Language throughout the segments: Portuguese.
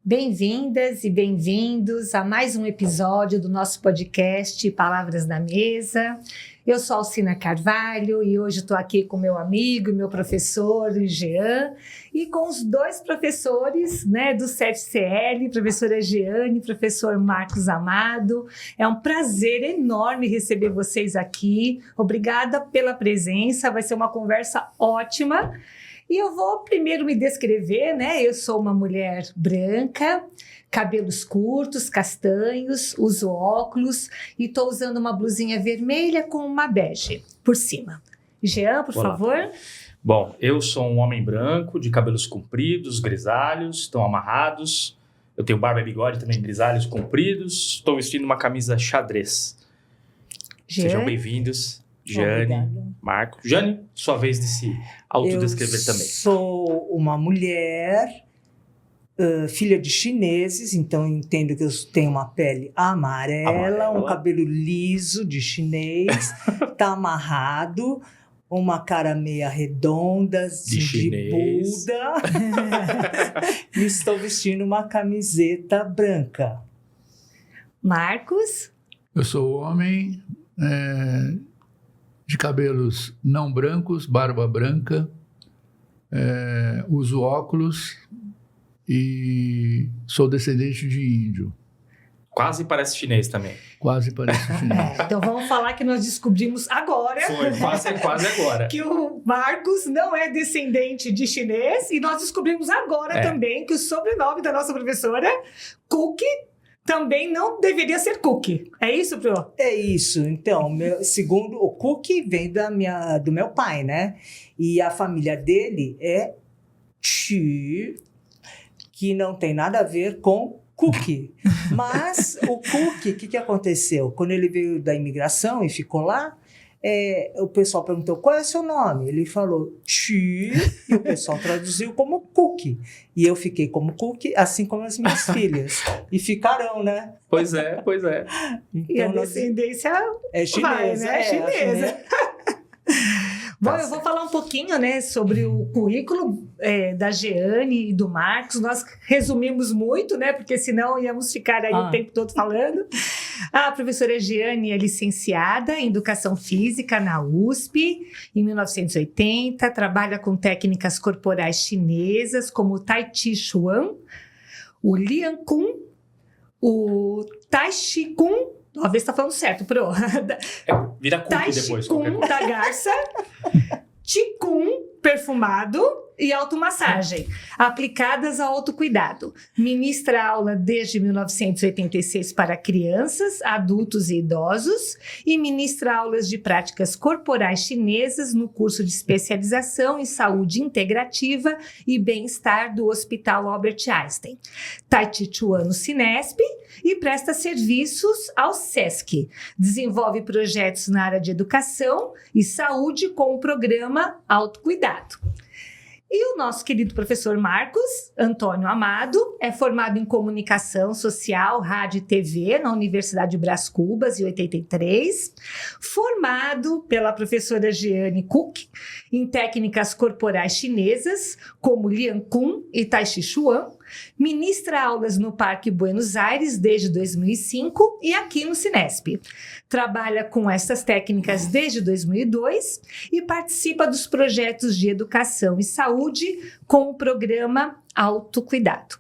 Bem-vindas e bem-vindos a mais um episódio do nosso podcast Palavras da Mesa. Eu sou Alcina Carvalho e hoje estou aqui com meu amigo e meu professor Jean e com os dois professores do 7CL, professora Jeane e professor Marcos Amado. É um prazer enorme receber vocês aqui. Obrigada pela presença, vai ser uma conversa ótima. E eu vou primeiro me descrever, Eu sou uma mulher branca, cabelos curtos, castanhos, uso óculos e estou usando uma blusinha vermelha com uma bege por cima. Jean, por favor. Bom, eu sou um homem branco, de cabelos compridos, grisalhos, estão amarrados. Eu tenho barba e bigode também grisalhos, compridos. Estou vestindo uma camisa xadrez. Jean? Sejam bem-vindos. Jeane, Marco. Jeane, sua vez de se autodescrever também. Eu sou uma mulher, filha de chineses, então eu entendo que eu tenho uma pele amarela, um cabelo liso de chinês, tá amarrado, uma cara meia redonda, de Buda, e estou vestindo uma camiseta branca. Marcos? Eu sou homem... de cabelos não brancos, barba branca, uso óculos e sou descendente de índio. Quase parece chinês também. Quase parece chinês. Então vamos falar que nós descobrimos agora. Foi, quase agora. Que o Marcos não é descendente de chinês e nós descobrimos agora também que o sobrenome da nossa professora, Cook, também não deveria ser Cook. É isso, Pro? É isso. Então, segundo o Cook vem do meu pai, E a família dele é Chu, que não tem nada a ver com Cook. Mas o Cook, o que aconteceu? Quando ele veio da imigração e ficou lá, o pessoal perguntou, qual é o seu nome? Ele falou, Chu, e o pessoal traduziu como Cook. E eu fiquei como Cook, assim como as minhas filhas. E ficarão, Pois é. Então, e a descendência é chinesa. É chinesa. Bom, eu vou falar um pouquinho, sobre o currículo da Jeane e do Marcos. Nós resumimos muito, porque senão íamos ficar aí o tempo todo falando. A professora Jeane é licenciada em Educação Física na USP, em 1980. Trabalha com técnicas corporais chinesas, como o Tai Chi Chuan, o Lian Kun, o Tai Chi Kun. Talvez está falando certo, Pro. Vira Cook depois. Tai Chi Kun da garça, Qigong perfumado e automassagem, aplicadas ao autocuidado. Ministra aula desde 1986 para crianças, adultos e idosos e ministra aulas de práticas corporais chinesas no curso de especialização em saúde integrativa e bem-estar do Hospital Albert Einstein. Tai Chi Chuan no Cinesp e presta serviços ao SESC. Desenvolve projetos na área de educação e saúde com o programa Autocuidado. E o nosso querido professor Marcos Antônio Amado é formado em Comunicação Social, Rádio e TV na Universidade Brás Cubas, em 83, formado pela professora Jeane Cook em técnicas corporais chinesas, como Lian Kun e Tai Chi Chuan, ministra aulas no Parque Buenos Aires desde 2005 e aqui no Cinesp. Trabalha com essas técnicas desde 2002 e participa dos projetos de educação e saúde com o programa Autocuidado.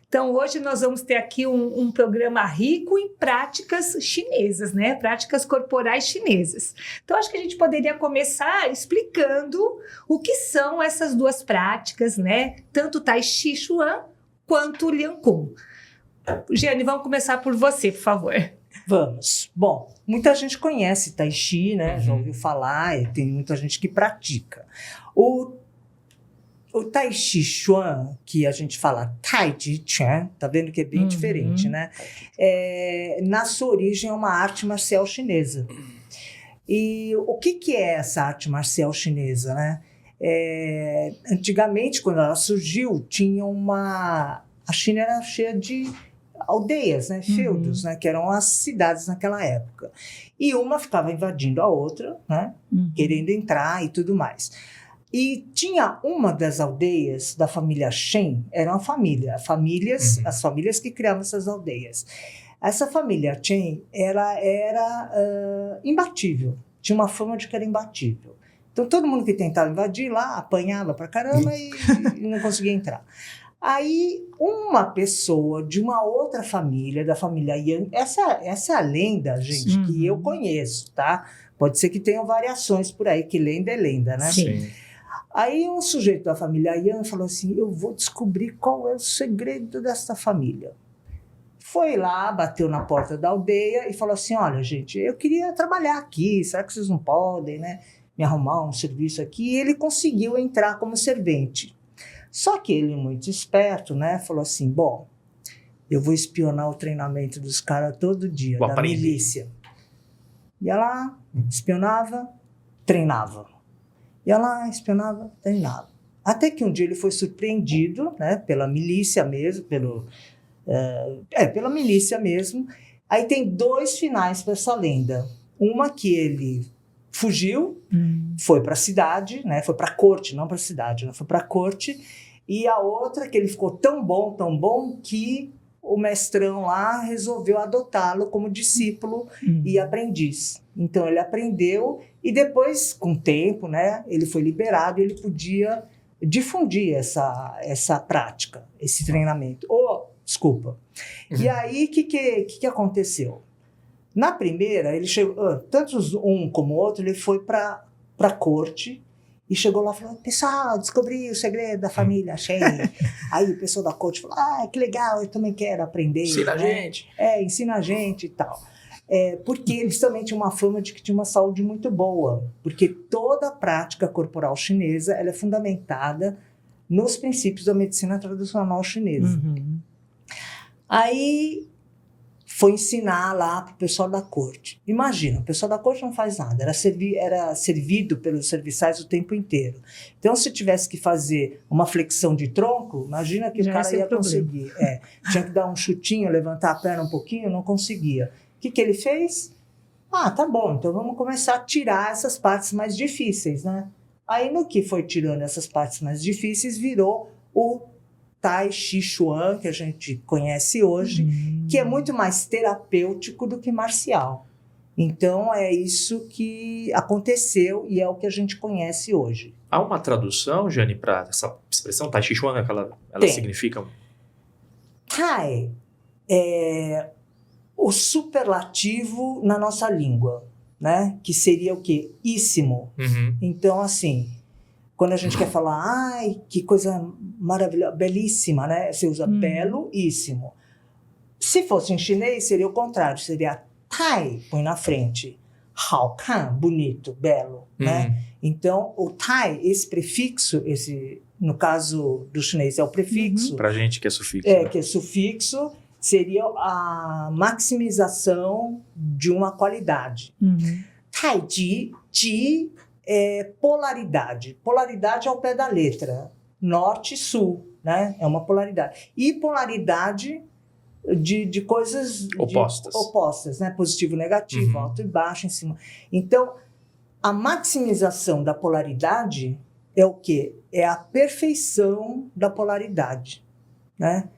Então, hoje nós vamos ter aqui um programa rico em práticas chinesas, práticas corporais chinesas. Então, acho que a gente poderia começar explicando o que são essas duas práticas, Tanto o Tai Chi Chuan quanto o Lian Kun. Jeane, vamos começar por você, por favor. Vamos. Bom, muita gente conhece Tai Chi, Já ouviu falar, e tem muita gente que pratica. O Tai Chi Chuan, que a gente fala Tai Chi Chuan, tá vendo que é bem diferente, na sua origem é uma arte marcial chinesa. E o que é essa arte marcial chinesa, Antigamente, quando ela surgiu, a China era cheia de aldeias, feudos, que eram as cidades naquela época. E uma ficava invadindo a outra, querendo entrar e tudo mais. E tinha uma das aldeias da família Shen, era uma família, as famílias que criavam essas aldeias. Essa família Shen, ela era imbatível, tinha uma fama de que era imbatível. Então todo mundo que tentava invadir lá, apanhava pra caramba e não conseguia entrar. Aí uma pessoa de uma outra família, da família Yang, essa é a lenda, gente, que eu conheço, tá? Pode ser que tenham variações por aí, que lenda é lenda, né? Sim. Aí um sujeito da família Yang falou assim, eu vou descobrir qual é o segredo dessa família. Foi lá, bateu na porta da aldeia e falou assim, olha, gente, eu queria trabalhar aqui, será que vocês não podem, né, me arrumar um serviço aqui? E ele conseguiu entrar como servente. Só que ele, muito esperto, né, falou assim, bom, eu vou espionar o treinamento dos caras todo dia, da milícia. Ia lá, espionava, treinava. Ia lá, espionava, treinava. Até que um dia ele foi surpreendido, né, pela milícia mesmo, pela milícia mesmo. Aí tem 2 finais para essa lenda. Uma que ele fugiu, foi para a cidade, né, foi para a corte, não para a cidade, né, foi para a corte. E a outra que ele ficou tão bom, que o mestrão lá resolveu adotá-lo como discípulo e aprendiz. Então ele aprendeu e depois, com o tempo, né, ele foi liberado e ele podia difundir essa prática, esse treinamento. Desculpa. E aí, o que aconteceu? Na primeira, ele chegou, tanto um como o outro, ele foi para a corte e chegou lá e falou, pessoal, descobri o segredo da família Shen. Aí o pessoal da corte falou, que legal, eu também quero aprender. Ensina a gente. Ensina a gente e tal. Porque eles também tinham uma fama de que tinha uma saúde muito boa, porque toda a prática corporal chinesa ela é fundamentada nos princípios da medicina tradicional chinesa. Aí foi ensinar lá para o pessoal da corte. Imagina, o pessoal da corte não faz nada, era servido pelos serviçais o tempo inteiro. Então, se tivesse que fazer uma flexão de tronco, imagina que o cara ia conseguir. Tinha que dar um chutinho, levantar a perna um pouquinho, não conseguia. O que ele fez? Tá bom, então vamos começar a tirar essas partes mais difíceis, né? Aí, no que foi tirando essas partes mais difíceis, virou o Tai Chi Chuan, que a gente conhece hoje, que é muito mais terapêutico do que marcial. Então, é isso que aconteceu e é o que a gente conhece hoje. Há uma tradução, Jane, para essa expressão Tai Chi Chuan, ela significa... Tai é o superlativo na nossa língua, né? Que seria o quê? Íssimo. Então, assim... Quando a gente quer falar, que coisa maravilhosa, belíssima, né? Você usa belo-íssimo. Se fosse em chinês, seria o contrário. Seria tai, põe na frente. Hao kan, bonito, belo, né? Então, o tai, esse prefixo, no caso do chinês é o prefixo. Pra gente que é sufixo. Né? Que é sufixo, seria a maximização de uma qualidade. Tai ji polaridade. Polaridade é ao pé da letra. Norte e sul, né? É uma polaridade. E polaridade de coisas... opostas, né? Positivo e negativo, alto e baixo, em cima. Então, a maximização da polaridade é o quê? É a perfeição da polaridade, né?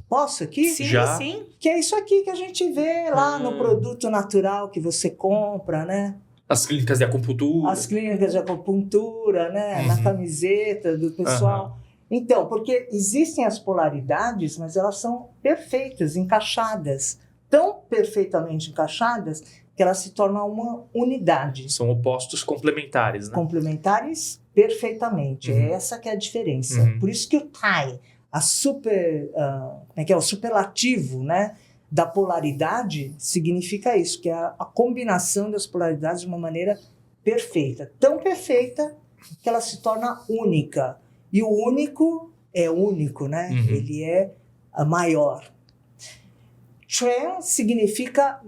Posso aqui? Sim, Já. sim. Que é isso aqui que a gente vê lá no produto natural que você compra, né? As clínicas de acupuntura. As clínicas de acupuntura, né? Na camiseta do pessoal. Então, porque existem as polaridades, mas elas são perfeitas, encaixadas. Tão perfeitamente encaixadas que elas se tornam uma unidade. São opostos complementares, né? Complementares perfeitamente. É essa que é a diferença. Por isso que o Tai, o superlativo, né? Da polaridade significa isso, que é a combinação das polaridades de uma maneira perfeita. Tão perfeita que ela se torna única. E o único é único, né? Ele é a maior. Chuan significa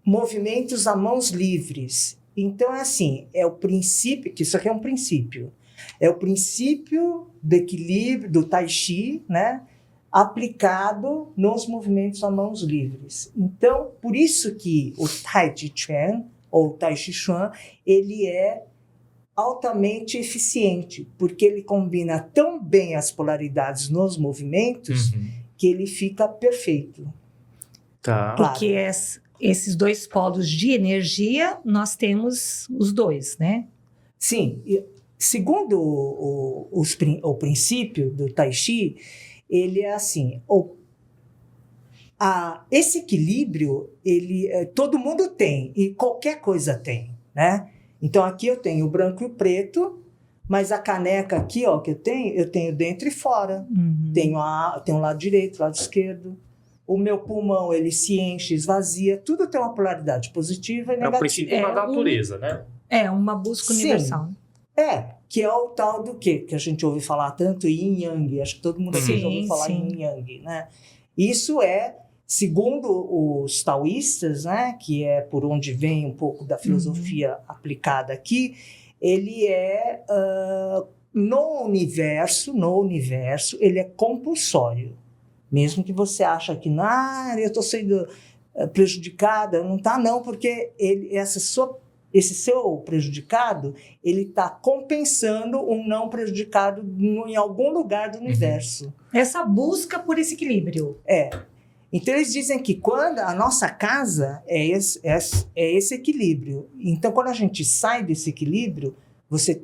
movimentos a mãos livres. Então é assim, é o princípio, que isso aqui é um princípio. É o princípio do equilíbrio, do Tai Chi, né? Aplicado nos movimentos a mãos livres. Então, por isso que o Tai Chi Chuan, ou Tai Chi Chuan, ele é altamente eficiente, porque ele combina tão bem as polaridades nos movimentos que ele fica perfeito. Tá. Claro. Porque esses dois polos de energia, nós temos os dois, né? Sim, segundo o princípio do Tai Chi, ele é assim, esse equilíbrio, todo mundo tem, e qualquer coisa tem, né? Então aqui eu tenho o branco e o preto, mas a caneca aqui, ó, que eu tenho dentro e fora. Tenho um lado direito, lado esquerdo. O meu pulmão, ele se enche, esvazia. Tudo tem uma polaridade positiva e É negativa. o princípio da natureza, né? É uma busca Sim. universal. Que é o tal do quê? Que a gente ouve falar tanto Yin Yang. Acho que todo mundo aqui já ouviu falar sim. em Yin Yang, né? Isso é, segundo os taoístas, né? Que é por onde vem um pouco da filosofia aplicada aqui, ele é, no universo, ele é compulsório. Mesmo que você acha que, eu estou sendo prejudicada, não está não, porque esse seu prejudicado, ele está compensando um não prejudicado em algum lugar do universo. Essa busca por esse equilíbrio. Então, eles dizem que quando a nossa casa é esse equilíbrio. Então, quando a gente sai desse equilíbrio, você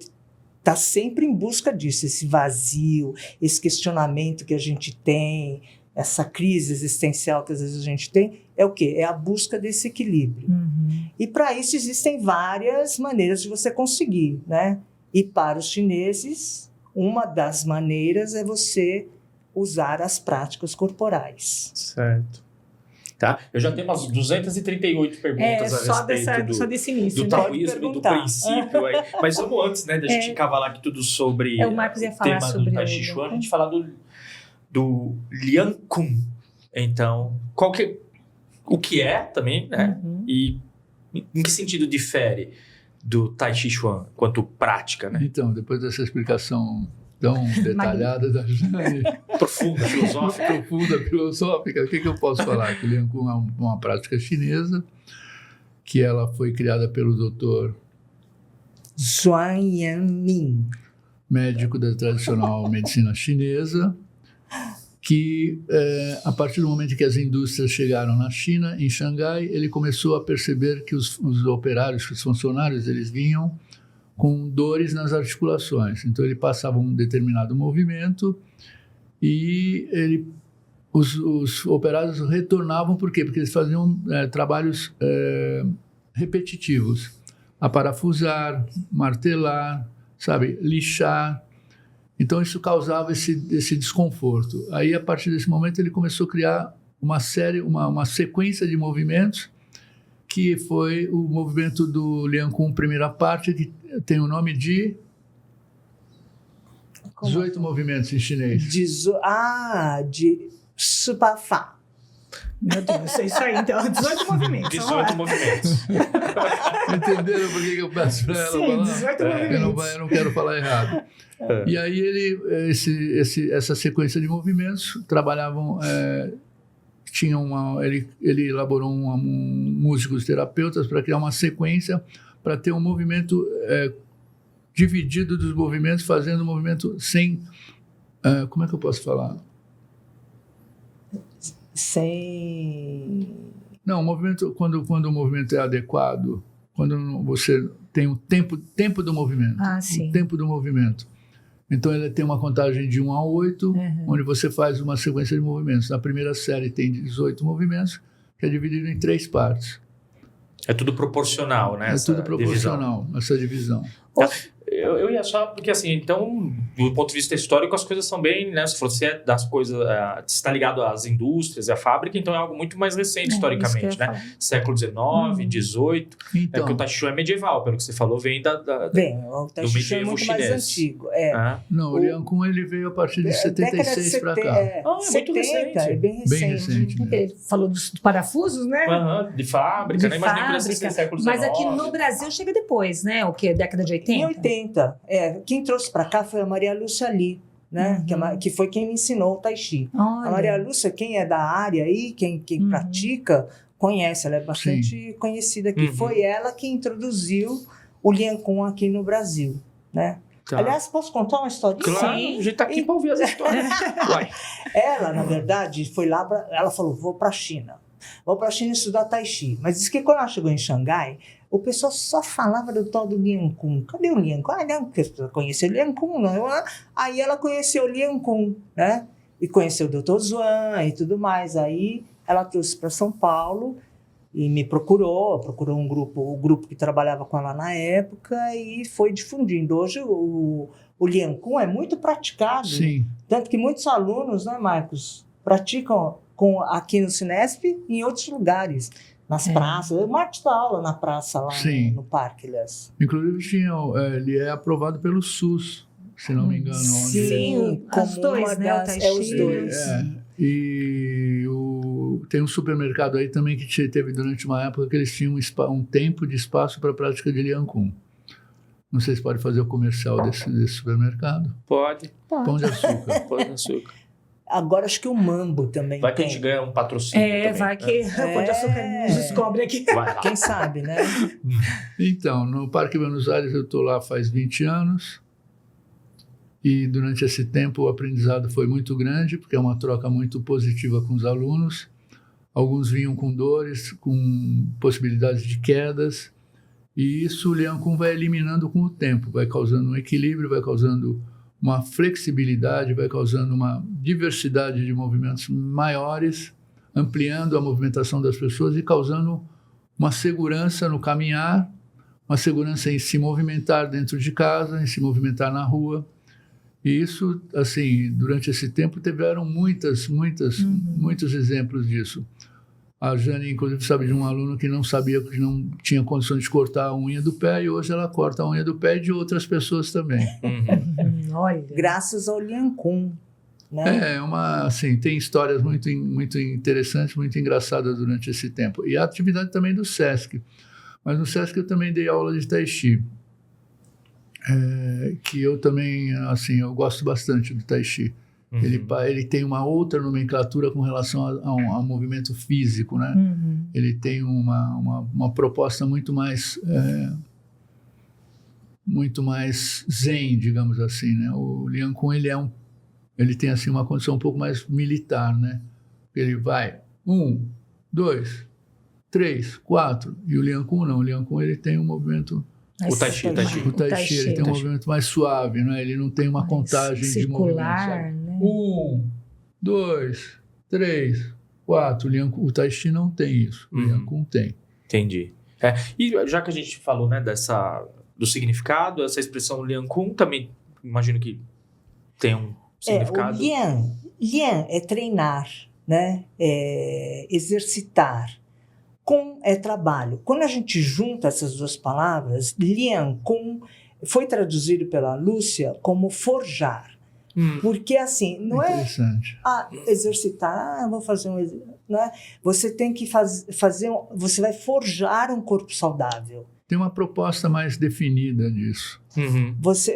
está sempre em busca disso, esse vazio, esse questionamento que a gente tem, essa crise existencial que às vezes a gente tem, é o quê? É a busca desse equilíbrio. E para isso existem várias maneiras de você conseguir, né? E para os chineses, uma das maneiras é você usar as práticas corporais. Certo. Tá? Eu já tenho umas 238 perguntas a respeito só desse início, do né? taoísmo, do princípio. Aí. Mas vamos antes, né, da gente cavalar aqui tudo sobre O Marcos ia o falar tema sobre do Tai Chi Chuan, a gente falar do Liang Kun. Então, o que é também, né? E em que sentido difere do Tai Chi Chuan quanto prática, né? Então, depois dessa explicação tão detalhada da Jane, Profunda, filosófica, o que eu posso falar? Que o Liang Kun é uma prática chinesa, que ela foi criada pelo doutor Zhuang Yanmin, médico da tradicional medicina chinesa, que a partir do momento que as indústrias chegaram na China, em Xangai, ele começou a perceber que os operários, os funcionários, eles vinham com dores nas articulações. Então, ele passava um determinado movimento e os operários retornavam. Por quê? Porque eles faziam trabalhos repetitivos. Parafusar, martelar, lixar. Então, isso causava esse desconforto. Aí, a partir desse momento, ele começou a criar uma sequência de movimentos, que foi o movimento do Liang Kun, primeira parte, que tem o nome de 18 movimentos em chinês. de Shubafá. Meu Deus, é isso aí, então. 18 movimentos. 18 movimentos. Entenderam por que eu peço para ela falar? 18 movimentos. Eu não quero falar errado. E aí essa sequência de movimentos trabalhavam, ele elaborou músicos terapeutas para criar uma sequência para ter um movimento dividido dos movimentos, fazendo um movimento sem, como é que eu posso falar? Não, o movimento, quando o movimento é adequado, quando você tem o tempo do movimento. Sim. O tempo do movimento. Então, ele tem uma contagem de 1 a 8, onde você faz uma sequência de movimentos. Na primeira série tem 18 movimentos, que é dividido em 3 partes. É tudo proporcional, né? É tudo proporcional, essa divisão. Eu ia só, porque assim, então, do ponto de vista histórico, as coisas são bem, né? Se você das coisas, está ligado às indústrias e à fábrica, então é algo muito mais recente historicamente, né? Falar. Século XIX, XVIII. Então, Porque o Tai Chi Chuan é medieval, pelo que você falou, vem o Tai Chi Chuan é muito mais antigo. Não, o Liang Kun ele veio a partir de 76 para cá. É muito recente. É bem recente. Bem recente. Porque ele falou dos parafusos, né? De fábrica, né? Imagina que precisa ser século XIX. Mas aqui no Brasil chega depois, né? O quê? Década de 80? Em 80. Quem trouxe para cá foi a Maria Lúcia Li, né? Que foi quem me ensinou o Tai Chi. Olha. A Maria Lúcia, quem é da área aí, quem pratica, conhece. Ela é bastante conhecida aqui. Foi ela que introduziu o Lian Kun aqui no Brasil, né? Tá. Aliás, posso contar uma história? Claro, Sim. a gente tá aqui para ouvir as histórias. Uai. Ela, na verdade, foi lá, ela falou, vou para a China. Vou para a China estudar Tai Chi. Mas diz que quando ela chegou em Xangai, o pessoal só falava do tal do Lian Kun. Cadê o Lian Kun? Ah, não, porque você conheceu o Lian Kun, não. Aí ela conheceu o Lian Kun, né? E conheceu o Dr. Zhuang e tudo mais. Aí ela trouxe para São Paulo e me procurou um grupo, o grupo que trabalhava com ela na época, e foi difundindo. Hoje o Lian Kun é muito praticado. Sim. Tanto que muitos alunos, né, Marcos, praticam aqui no Cinesp e em outros lugares, nas praças. O Marcos dá aula na praça lá no Parque, aliás. Inclusive, ele é aprovado pelo SUS, se não me engano. Sim, Os como dois, uma né? O das- Tai é os Chi. dois. E tem um supermercado aí também que teve durante uma época que eles tinham um tempo de espaço para a prática de Lian Kun. Não sei se pode fazer o comercial desse supermercado. Pode. Pão de açúcar. Pode açúcar. Agora acho que o Mambo também Vai que a tem. gente ganha um patrocínio também. Vai que o Pão de Açúcar nos descobre aqui. Vai lá. Quem sabe, né? Então, no Parque Buenos Aires eu estou lá faz 20 anos e durante esse tempo o aprendizado foi muito grande, porque é uma troca muito positiva com os alunos. Alguns vinham com dores, com possibilidades de quedas, e isso o Lian Kun vai eliminando com o tempo, vai causando um equilíbrio, vai causando uma flexibilidade, vai causando uma diversidade de movimentos maiores, ampliando a movimentação das pessoas e causando uma segurança no caminhar, uma segurança em se movimentar dentro de casa, em se movimentar na rua. E isso, assim, durante esse tempo tiveram muitos exemplos disso. A Jane, inclusive, sabe de um aluno que não sabia, que não tinha condições de cortar a unha do pé, e hoje ela corta a unha do pé de outras pessoas também. Olha. Graças ao Lian Kun, né? Assim, tem histórias muito interessantes, muito engraçadas durante esse tempo. E a atividade também do SESC. Mas no SESC eu também dei aula de Tai Chi. Que eu também, assim, eu gosto bastante do Tai Chi. Ele tem uma outra nomenclatura com relação ao movimento físico, né? Ele tem uma proposta muito mais zen, digamos assim, né? O Lian Kun, ele tem assim uma condição um pouco mais militar, né? Ele vai 1, 2, 3, 4, e o Lian Kun não. O Lian Kun, ele tem um movimento... O Tai Chi. O Tai Chi, ele tem um movimento mais suave, né? Ele não tem uma contagem de movimentos. Né? 1, 2, 3, 4. O Tai Chi não tem isso. O Lian Kun tem. Entendi. E já que a gente falou, né, do significado, essa expressão Lian Kun também imagino que tem um significado. O Lian é treinar, né? É exercitar. Kun é trabalho. Quando a gente junta essas duas palavras, Lian Kun foi traduzido pela Lúcia como forjar. Porque assim, não é exercitar, vou fazer um exercício, né? Você tem que você vai forjar um corpo saudável. Tem uma proposta mais definida disso.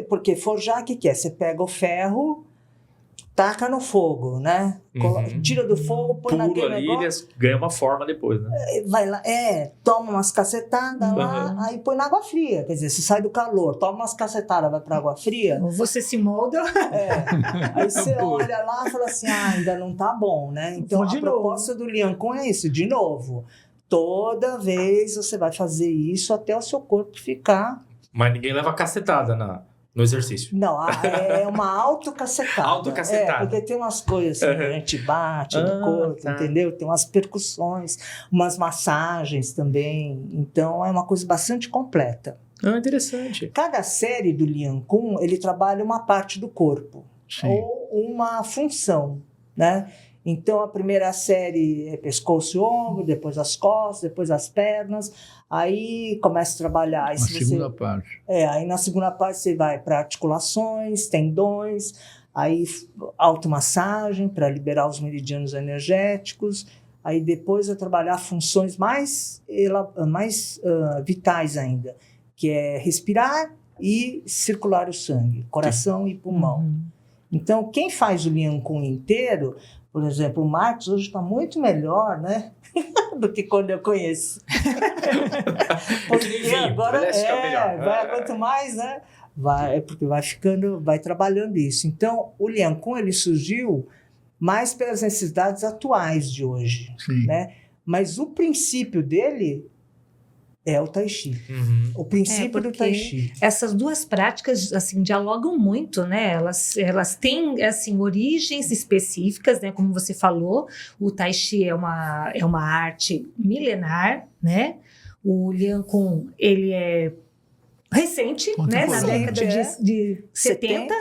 Porque forjar, o que é? Você pega o ferro, taca no fogo, né? Tira do fogo, põe naquele ali, negócio. ganha uma forma depois, né? Vai lá, toma umas cacetadas lá, aí põe na água fria. Quer dizer, você sai do calor, toma umas cacetadas, vai pra água fria. Você se molda. Aí você olha lá e fala assim, ainda não tá bom, né? Então a proposta do Lian Kun é isso, de novo. Toda vez você vai fazer isso até o seu corpo ficar... Mas ninguém leva cacetada no exercício. Não, é uma autocacetada. Autocacetada. Porque tem umas coisas assim, a gente bate no corpo, entendeu? Tem umas percussões, umas massagens também. Então, é uma coisa bastante completa. Interessante. Cada série do Lian Kun, ele trabalha uma parte do corpo. Sim. Ou uma função, né? Então, a primeira série é pescoço e ombro, depois as costas, depois as pernas. Aí começa a trabalhar. Aí, segunda parte. Aí na segunda parte você vai para articulações, tendões, aí automassagem para liberar os meridianos energéticos. Aí depois vai trabalhar funções mais vitais ainda, que é respirar e circular o sangue, coração e pulmão. Então, quem faz o Lian Kun inteiro, por exemplo, o Marcos hoje está muito melhor, né? do que quando eu conheço. É que nem vinho, agora parece ficar melhor. quanto mais, né? Porque vai ficando, vai trabalhando isso. Então, o Lian Kun, ele surgiu mais pelas necessidades atuais de hoje, Sim. né? Mas o princípio dele é o Tai Chi. Uhum. O princípio do porque Tai Chi. essas duas práticas, assim, dialogam muito, né? Elas têm, assim, origens específicas, né? Como você falou, o Tai Chi é uma arte milenar, né? O Lian Kun, ele é recente, né? Na Contemporâneo. década de 70,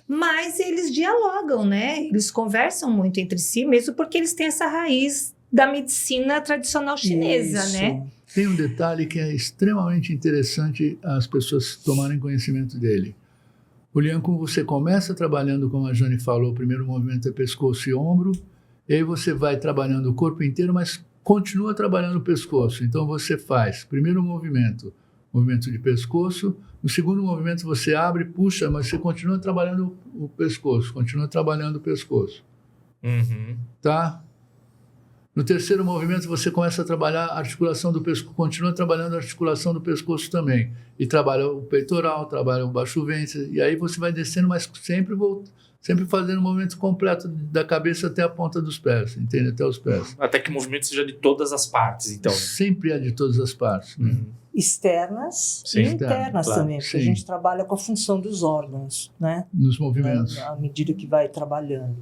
mas eles dialogam, né? Eles conversam muito entre si, mesmo porque eles têm essa raiz da medicina tradicional chinesa, Isso. né? Tem um detalhe que é extremamente interessante as pessoas tomarem conhecimento dele. O Lian Kun, você começa trabalhando, como a Jane falou, o primeiro movimento é pescoço e ombro, e aí você vai trabalhando o corpo inteiro, mas continua trabalhando o pescoço. Então você faz, primeiro movimento de pescoço, no segundo movimento você abre, puxa, mas você continua trabalhando o pescoço, Uhum. tá? No terceiro movimento, você começa a trabalhar a articulação do pescoço, continua trabalhando a articulação do pescoço também. E trabalha o peitoral, trabalha o baixo ventre, e aí você vai descendo, mas sempre fazendo o movimento completo da cabeça até a ponta dos pés, entende? Até os pés. Até que o movimento seja de todas as partes, então. Sempre é de todas as partes. Né? Uhum. Externas Sim, e internas claro. também, porque a Sim. gente trabalha com a função dos órgãos, né? Nos movimentos. À medida que vai trabalhando,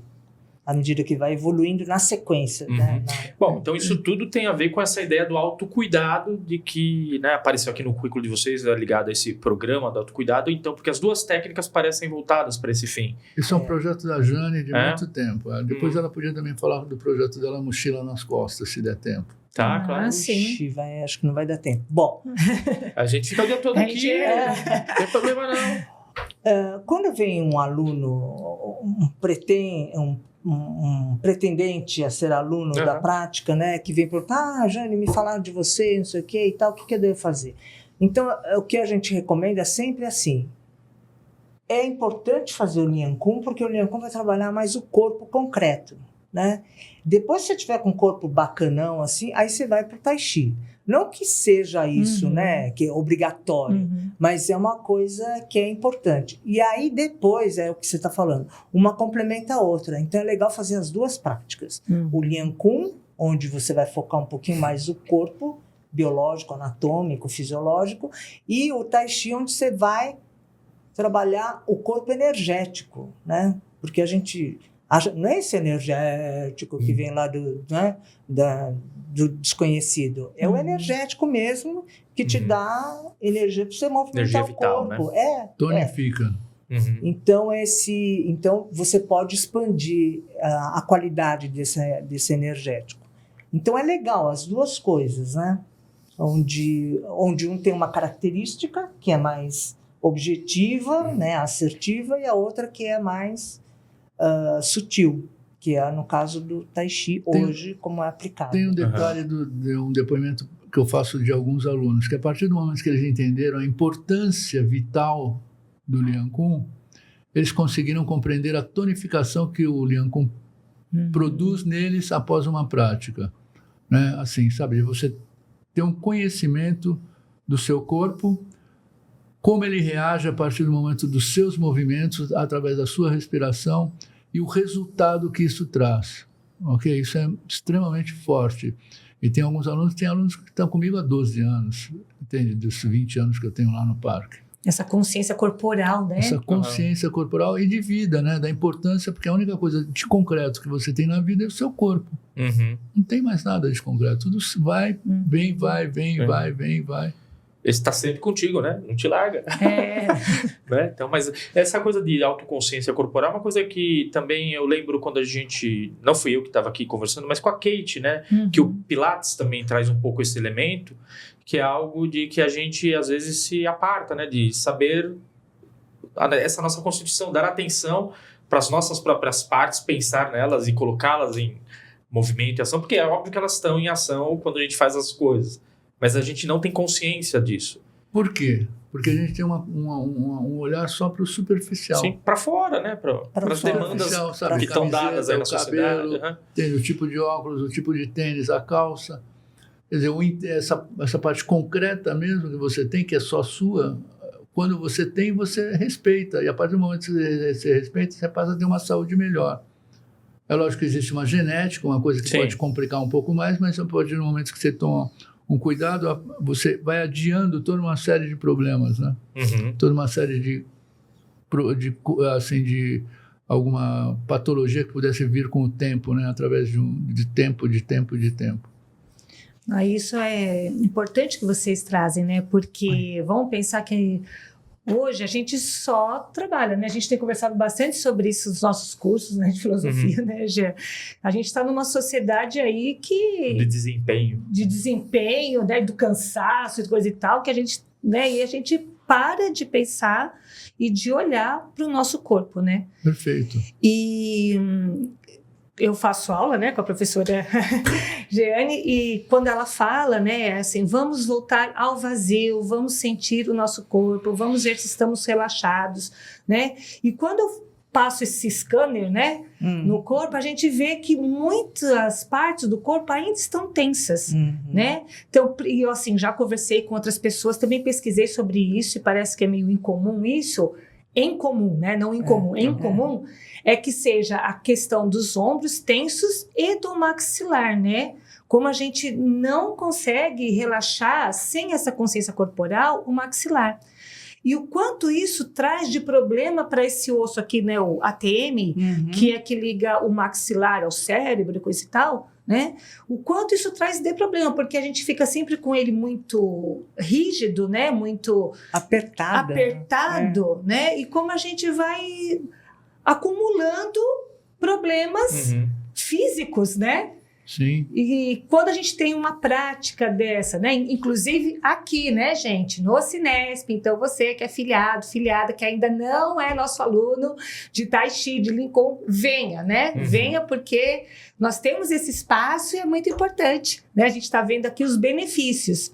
à medida que vai evoluindo na sequência. Uhum. Né? Bom, então isso tudo tem a ver com essa ideia do autocuidado, de que, né, apareceu aqui no currículo de vocês, ligado a esse programa do autocuidado, então, porque as duas técnicas parecem voltadas para esse fim. Isso é um projeto da Jane de muito tempo. Depois Hum. ela podia também falar do projeto dela Mochila nas Costas, se der tempo. Tá, Ah, claro. sim. Ixi, acho que não vai dar tempo. Bom, A gente fica o dia todo A aqui, gente não tem problema não. quando vem um aluno, um pretendente a ser aluno Uhum. da prática, né, que vem perguntar, Jane, me falaram de você, não sei o que e tal, o que eu devo fazer? Então, o que a gente recomenda sempre é assim, é importante fazer o Lian Kun, porque o Lian Kun vai trabalhar mais o corpo concreto, né? Depois, se você tiver com o corpo bacanão, assim, aí você vai para o Tai Chi. Não que seja isso, Uhum. né, que é obrigatório, Uhum. mas é uma coisa que é importante. E aí depois, é o que você está falando, uma complementa a outra. Então é legal fazer as duas práticas. Uhum. O Lian Kun, onde você vai focar um pouquinho mais o corpo biológico, anatômico, fisiológico, e o Tai Chi, onde você vai trabalhar o corpo energético, né? Porque a gente acha, não é esse energético que vem lá do desconhecido, é o energético mesmo que te dá energia para você movimentar Energia o vital, corpo. Tonifica. Uhum. Então você pode expandir a qualidade desse energético. Então é legal as duas coisas, né? Onde um tem uma característica que é mais objetiva, né, assertiva, e a outra que é mais sutil, que é no caso do Tai Chi hoje, como é aplicado. Tem um detalhe de um depoimento que eu faço de alguns alunos, que a partir do momento que eles entenderam a importância vital do Lian Kun, eles conseguiram compreender a tonificação que o Lian Kun produz neles após uma prática. Né? Assim, sabe, você ter um conhecimento do seu corpo, como ele reage a partir do momento dos seus movimentos, através da sua respiração, e o resultado que isso traz. Ok? Isso é extremamente forte. E tem alunos que estão comigo há 12 anos, entende? Dos 20 anos que eu tenho lá no parque. Essa consciência corporal, né? Essa consciência corporal e de vida, né? Da importância, porque a única coisa de concreto que você tem na vida é o seu corpo. Uhum. Não tem mais nada de concreto. Tudo vai, vem, vai. Esse está sempre contigo, né? Não te larga. É. Né? Então, mas essa coisa de autoconsciência corporal é uma coisa que também eu lembro quando a gente... Não fui eu que estava aqui conversando, mas com a Kate, né? Que o Pilates também traz um pouco esse elemento, que é algo de que a gente, às vezes, se aparta, né? De saber essa nossa constituição, dar atenção para as nossas próprias partes, pensar nelas e colocá-las em movimento e ação, porque é óbvio que elas estão em ação quando a gente faz as coisas. Mas a gente não tem consciência disso. Por quê? Porque a gente tem um olhar só para o superficial. Sim, para fora, né? Para as demandas sabe, que estão dadas aí na cabelo, sociedade. Tem o tipo de óculos, o tipo de tênis, a calça. Quer dizer, essa parte concreta mesmo que você tem, que é só sua, quando você tem, você respeita. E a partir do momento que você respeita, você passa a ter uma saúde melhor. É lógico que existe uma genética, uma coisa que Sim. pode complicar um pouco mais, mas a partir do momento que você toma um cuidado, você vai adiando toda uma série de problemas, né? Uhum. Toda uma série de alguma patologia que pudesse vir com o tempo, né? Através de tempo. Isso é importante que vocês trazem, né? Porque vamos pensar que hoje a gente só trabalha, né? A gente tem conversado bastante sobre isso nos nossos cursos, né, de filosofia, né, Gê? A gente está numa sociedade aí De desempenho, né, do cansaço e coisa e tal, que a gente, né, e a gente para de pensar e de olhar para o nosso corpo, né? Perfeito. E eu faço aula, né, com a professora Jeane, e quando ela fala, né, assim, vamos voltar ao vazio, vamos sentir o nosso corpo, vamos ver se estamos relaxados, né? E quando eu passo esse scanner, né, no corpo, a gente vê que muitas partes do corpo ainda estão tensas, né? Então, eu, assim, já conversei com outras pessoas, também pesquisei sobre isso e parece que é meio incomum isso, em comum, né? Não incomum, em comum é que seja a questão dos ombros tensos e do maxilar, né? Como a gente não consegue relaxar sem essa consciência corporal, o maxilar. E o quanto isso traz de problema para esse osso aqui, né? O ATM, que é que liga o maxilar ao cérebro e coisa e tal, né? O quanto isso traz de problema, porque a gente fica sempre com ele muito rígido, né? Muito apertado, né? E como a gente vai acumulando problemas físicos, né? Sim. E quando a gente tem uma prática dessa, né? Inclusive aqui, né, gente, no Cinesp, então você que é filiada, que ainda não é nosso aluno de Tai Chi, de Lincoln, venha, né? Venha porque nós temos esse espaço e é muito importante, né? A gente está vendo aqui os benefícios.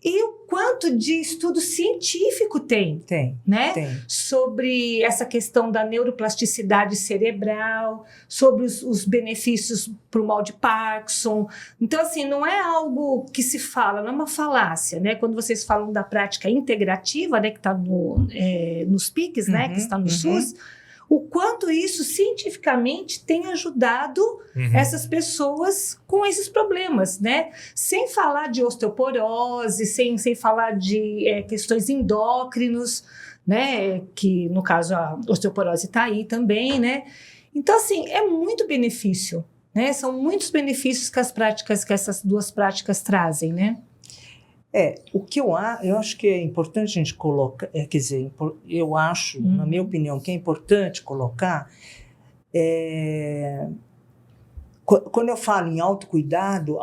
E o quanto de estudo científico tem, né? Sobre essa questão da neuroplasticidade cerebral, sobre os benefícios para o mal de Parkinson. Então, assim, não é algo que se fala, não é uma falácia, né? Quando vocês falam da prática integrativa, né, que está nos PICs, né, que está no SUS, o quanto isso cientificamente tem ajudado essas pessoas com esses problemas, né? Sem falar de osteoporose, sem falar de questões endócrinos, né? Que no caso a osteoporose está aí também, né? Então, assim, é muito benefício, né? São muitos benefícios que essas duas práticas trazem, né? O que eu acho que é importante a gente colocar, quer dizer, eu acho, na minha opinião, que é importante colocar, quando eu falo em autocuidado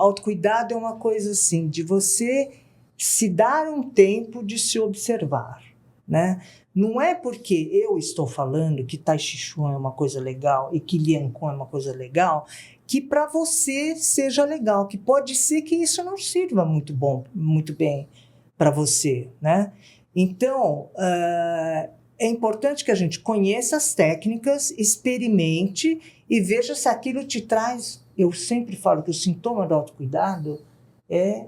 é uma coisa assim, de você se dar um tempo de se observar, né? Não é porque eu estou falando que Tai Chi Chuan é uma coisa legal e que Lian Kun é uma coisa legal, que para você seja legal, que pode ser que isso não sirva muito bem para você, né? Então, é importante que a gente conheça as técnicas, experimente e veja se aquilo te traz. Eu sempre falo que o sintoma do autocuidado é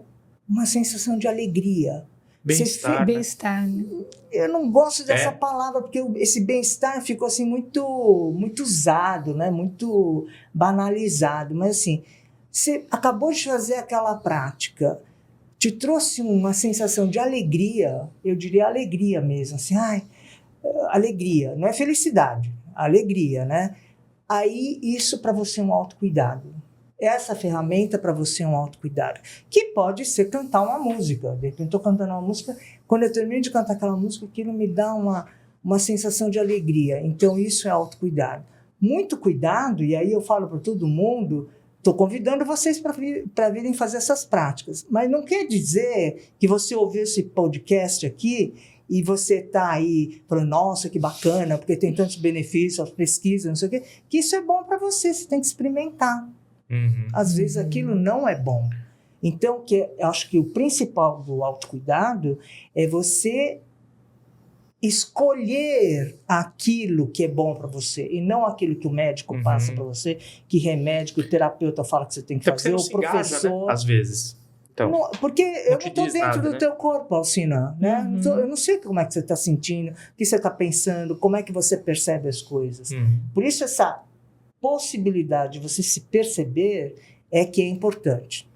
uma sensação de alegria. Bem-estar, né? Eu não gosto dessa palavra, porque esse bem-estar ficou assim muito usado, né? Muito banalizado. Mas assim, você acabou de fazer aquela prática, te trouxe uma sensação de alegria, eu diria alegria mesmo, assim, alegria, não é felicidade, alegria, né? Aí isso para você é um autocuidado. Essa ferramenta para você é um autocuidado, que pode ser cantar uma música. De repente eu estou cantando uma música, quando eu termino de cantar aquela música, aquilo me dá uma sensação de alegria. Então isso é autocuidado. Muito cuidado, e aí eu falo para todo mundo, estou convidando vocês para virem fazer essas práticas, mas não quer dizer que você ouviu esse podcast aqui e você está aí falando, nossa, que bacana, porque tem tantos benefícios, as pesquisas, não sei o quê, que isso é bom para você tem que experimentar. Às vezes aquilo não é bom. Então, eu acho que o principal do autocuidado é você escolher aquilo que é bom para você e não aquilo que o médico passa para você, que remédio, que o terapeuta fala que você tem que fazer, o professor... Engaja, né? Às vezes. Então, não, porque eu não estou dentro nada, do né? teu corpo, Alcina, né? Eu não sei como é que você está sentindo, o que você está pensando, como é que você percebe as coisas. Por isso essa possibilidade de você se perceber é que é importante.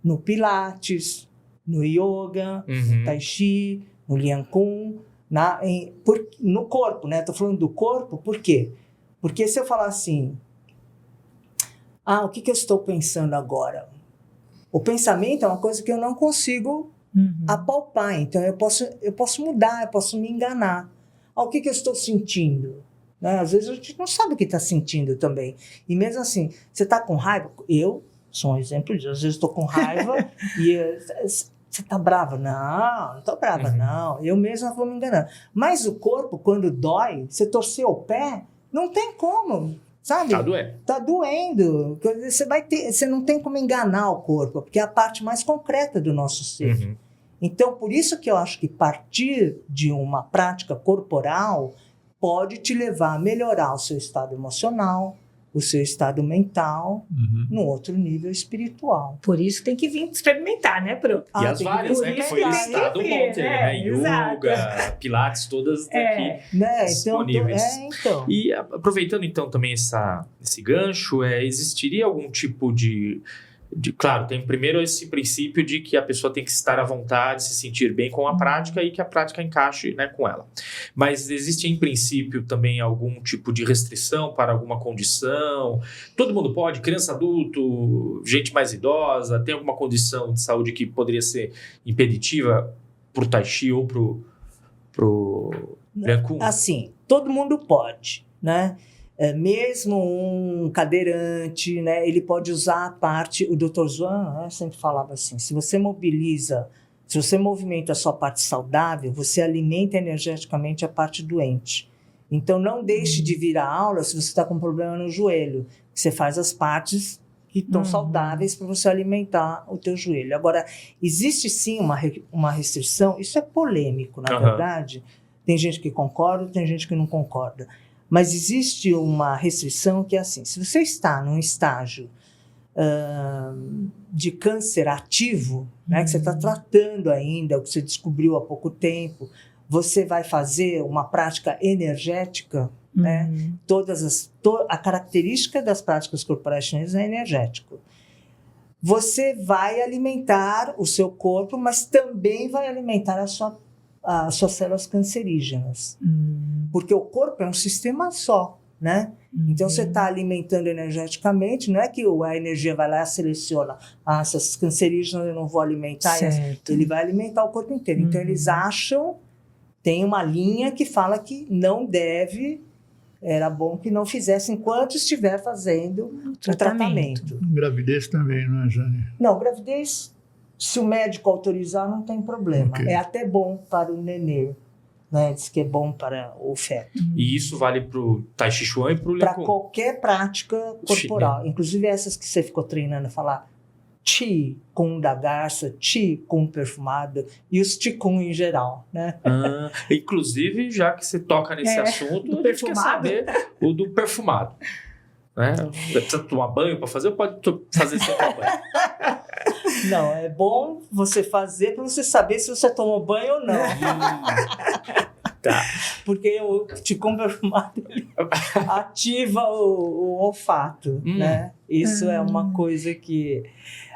No Pilates, no Yoga, no Tai Chi, no Lian Kun, no corpo, né? Estou falando do corpo, por quê? Porque se eu falar assim, o que eu estou pensando agora? O pensamento é uma coisa que eu não consigo apalpar, então eu posso mudar, eu posso me enganar. O que eu estou sentindo? Né? Às vezes a gente não sabe o que está sentindo também. E mesmo assim, você está com raiva? Eu sou um exemplo disso. Às vezes estou com raiva e... Você está brava? Não estou brava, não. Eu mesma vou me enganando. Mas o corpo, quando dói, você torceu o pé, não tem como, sabe? Tá doendo. Você não tem como enganar o corpo, porque é a parte mais concreta do nosso ser. Então, por isso que eu acho que partir de uma prática corporal pode te levar a melhorar o seu estado emocional, o seu estado mental, no outro nível espiritual. Por isso tem que vir experimentar, né, Pro? E as várias, né? Que foi listado um monte, né? Yoga, Pilates, todas aqui disponíveis. Então. E aproveitando então também esse gancho, existiria algum tipo de... Claro, tem primeiro esse princípio de que a pessoa tem que estar à vontade, se sentir bem com a prática e que a prática encaixe, né, com ela. Mas existe em princípio também algum tipo de restrição para alguma condição? Todo mundo pode? Criança, adulto, gente mais idosa, tem alguma condição de saúde que poderia ser impeditiva para o Tai Chi ou para o Lian Kun? Assim, todo mundo pode, né? Mesmo um cadeirante, né, ele pode usar a parte, o Dr. Zhuang, né, sempre falava assim, se você movimenta a sua parte saudável, você alimenta energeticamente a parte doente. Então não deixe de vir à aula se você está com problema no joelho, você faz as partes que estão saudáveis para você alimentar o teu joelho. Agora, existe sim uma restrição, isso é polêmico, na verdade, tem gente que concorda, tem gente que não concorda. Mas existe uma restrição que é assim, se você está num estágio de câncer ativo, né, que você está tratando ainda, o que você descobriu há pouco tempo, você vai fazer uma prática energética, né? A característica das práticas corporais chinesas é energético. Você vai alimentar o seu corpo, mas também vai alimentar as suas células cancerígenas. Porque o corpo é um sistema só, né? Então, você está alimentando energeticamente, não é que a energia vai lá e seleciona, essas cancerígenas eu não vou alimentar, ele vai alimentar o corpo inteiro. Então, eles acham, tem uma linha que fala que não deve, era bom que não fizesse enquanto estiver fazendo o tratamento. Gravidez também, não é, Jane? Não, gravidez, se o médico autorizar, não tem problema. É até bom para o nenê. Né, diz que é bom para o feto. E isso vale para o Tai Chi Chuan e para o Lian Kun? Para qualquer prática corporal. Inclusive essas que você ficou treinando, falar Qi Kun da garça, Qi Kun perfumado e os Qi Kun em geral. Né? Inclusive, já que você toca nesse assunto, a gente quer saber o do perfumado. Né? Precisa tomar banho para fazer ou pode fazer sem tomar banho? Não, é bom você fazer para você saber se você tomou banho ou não. Tá. Porque o Qi Kun perfumado ativa o olfato, né? Isso é uma coisa que...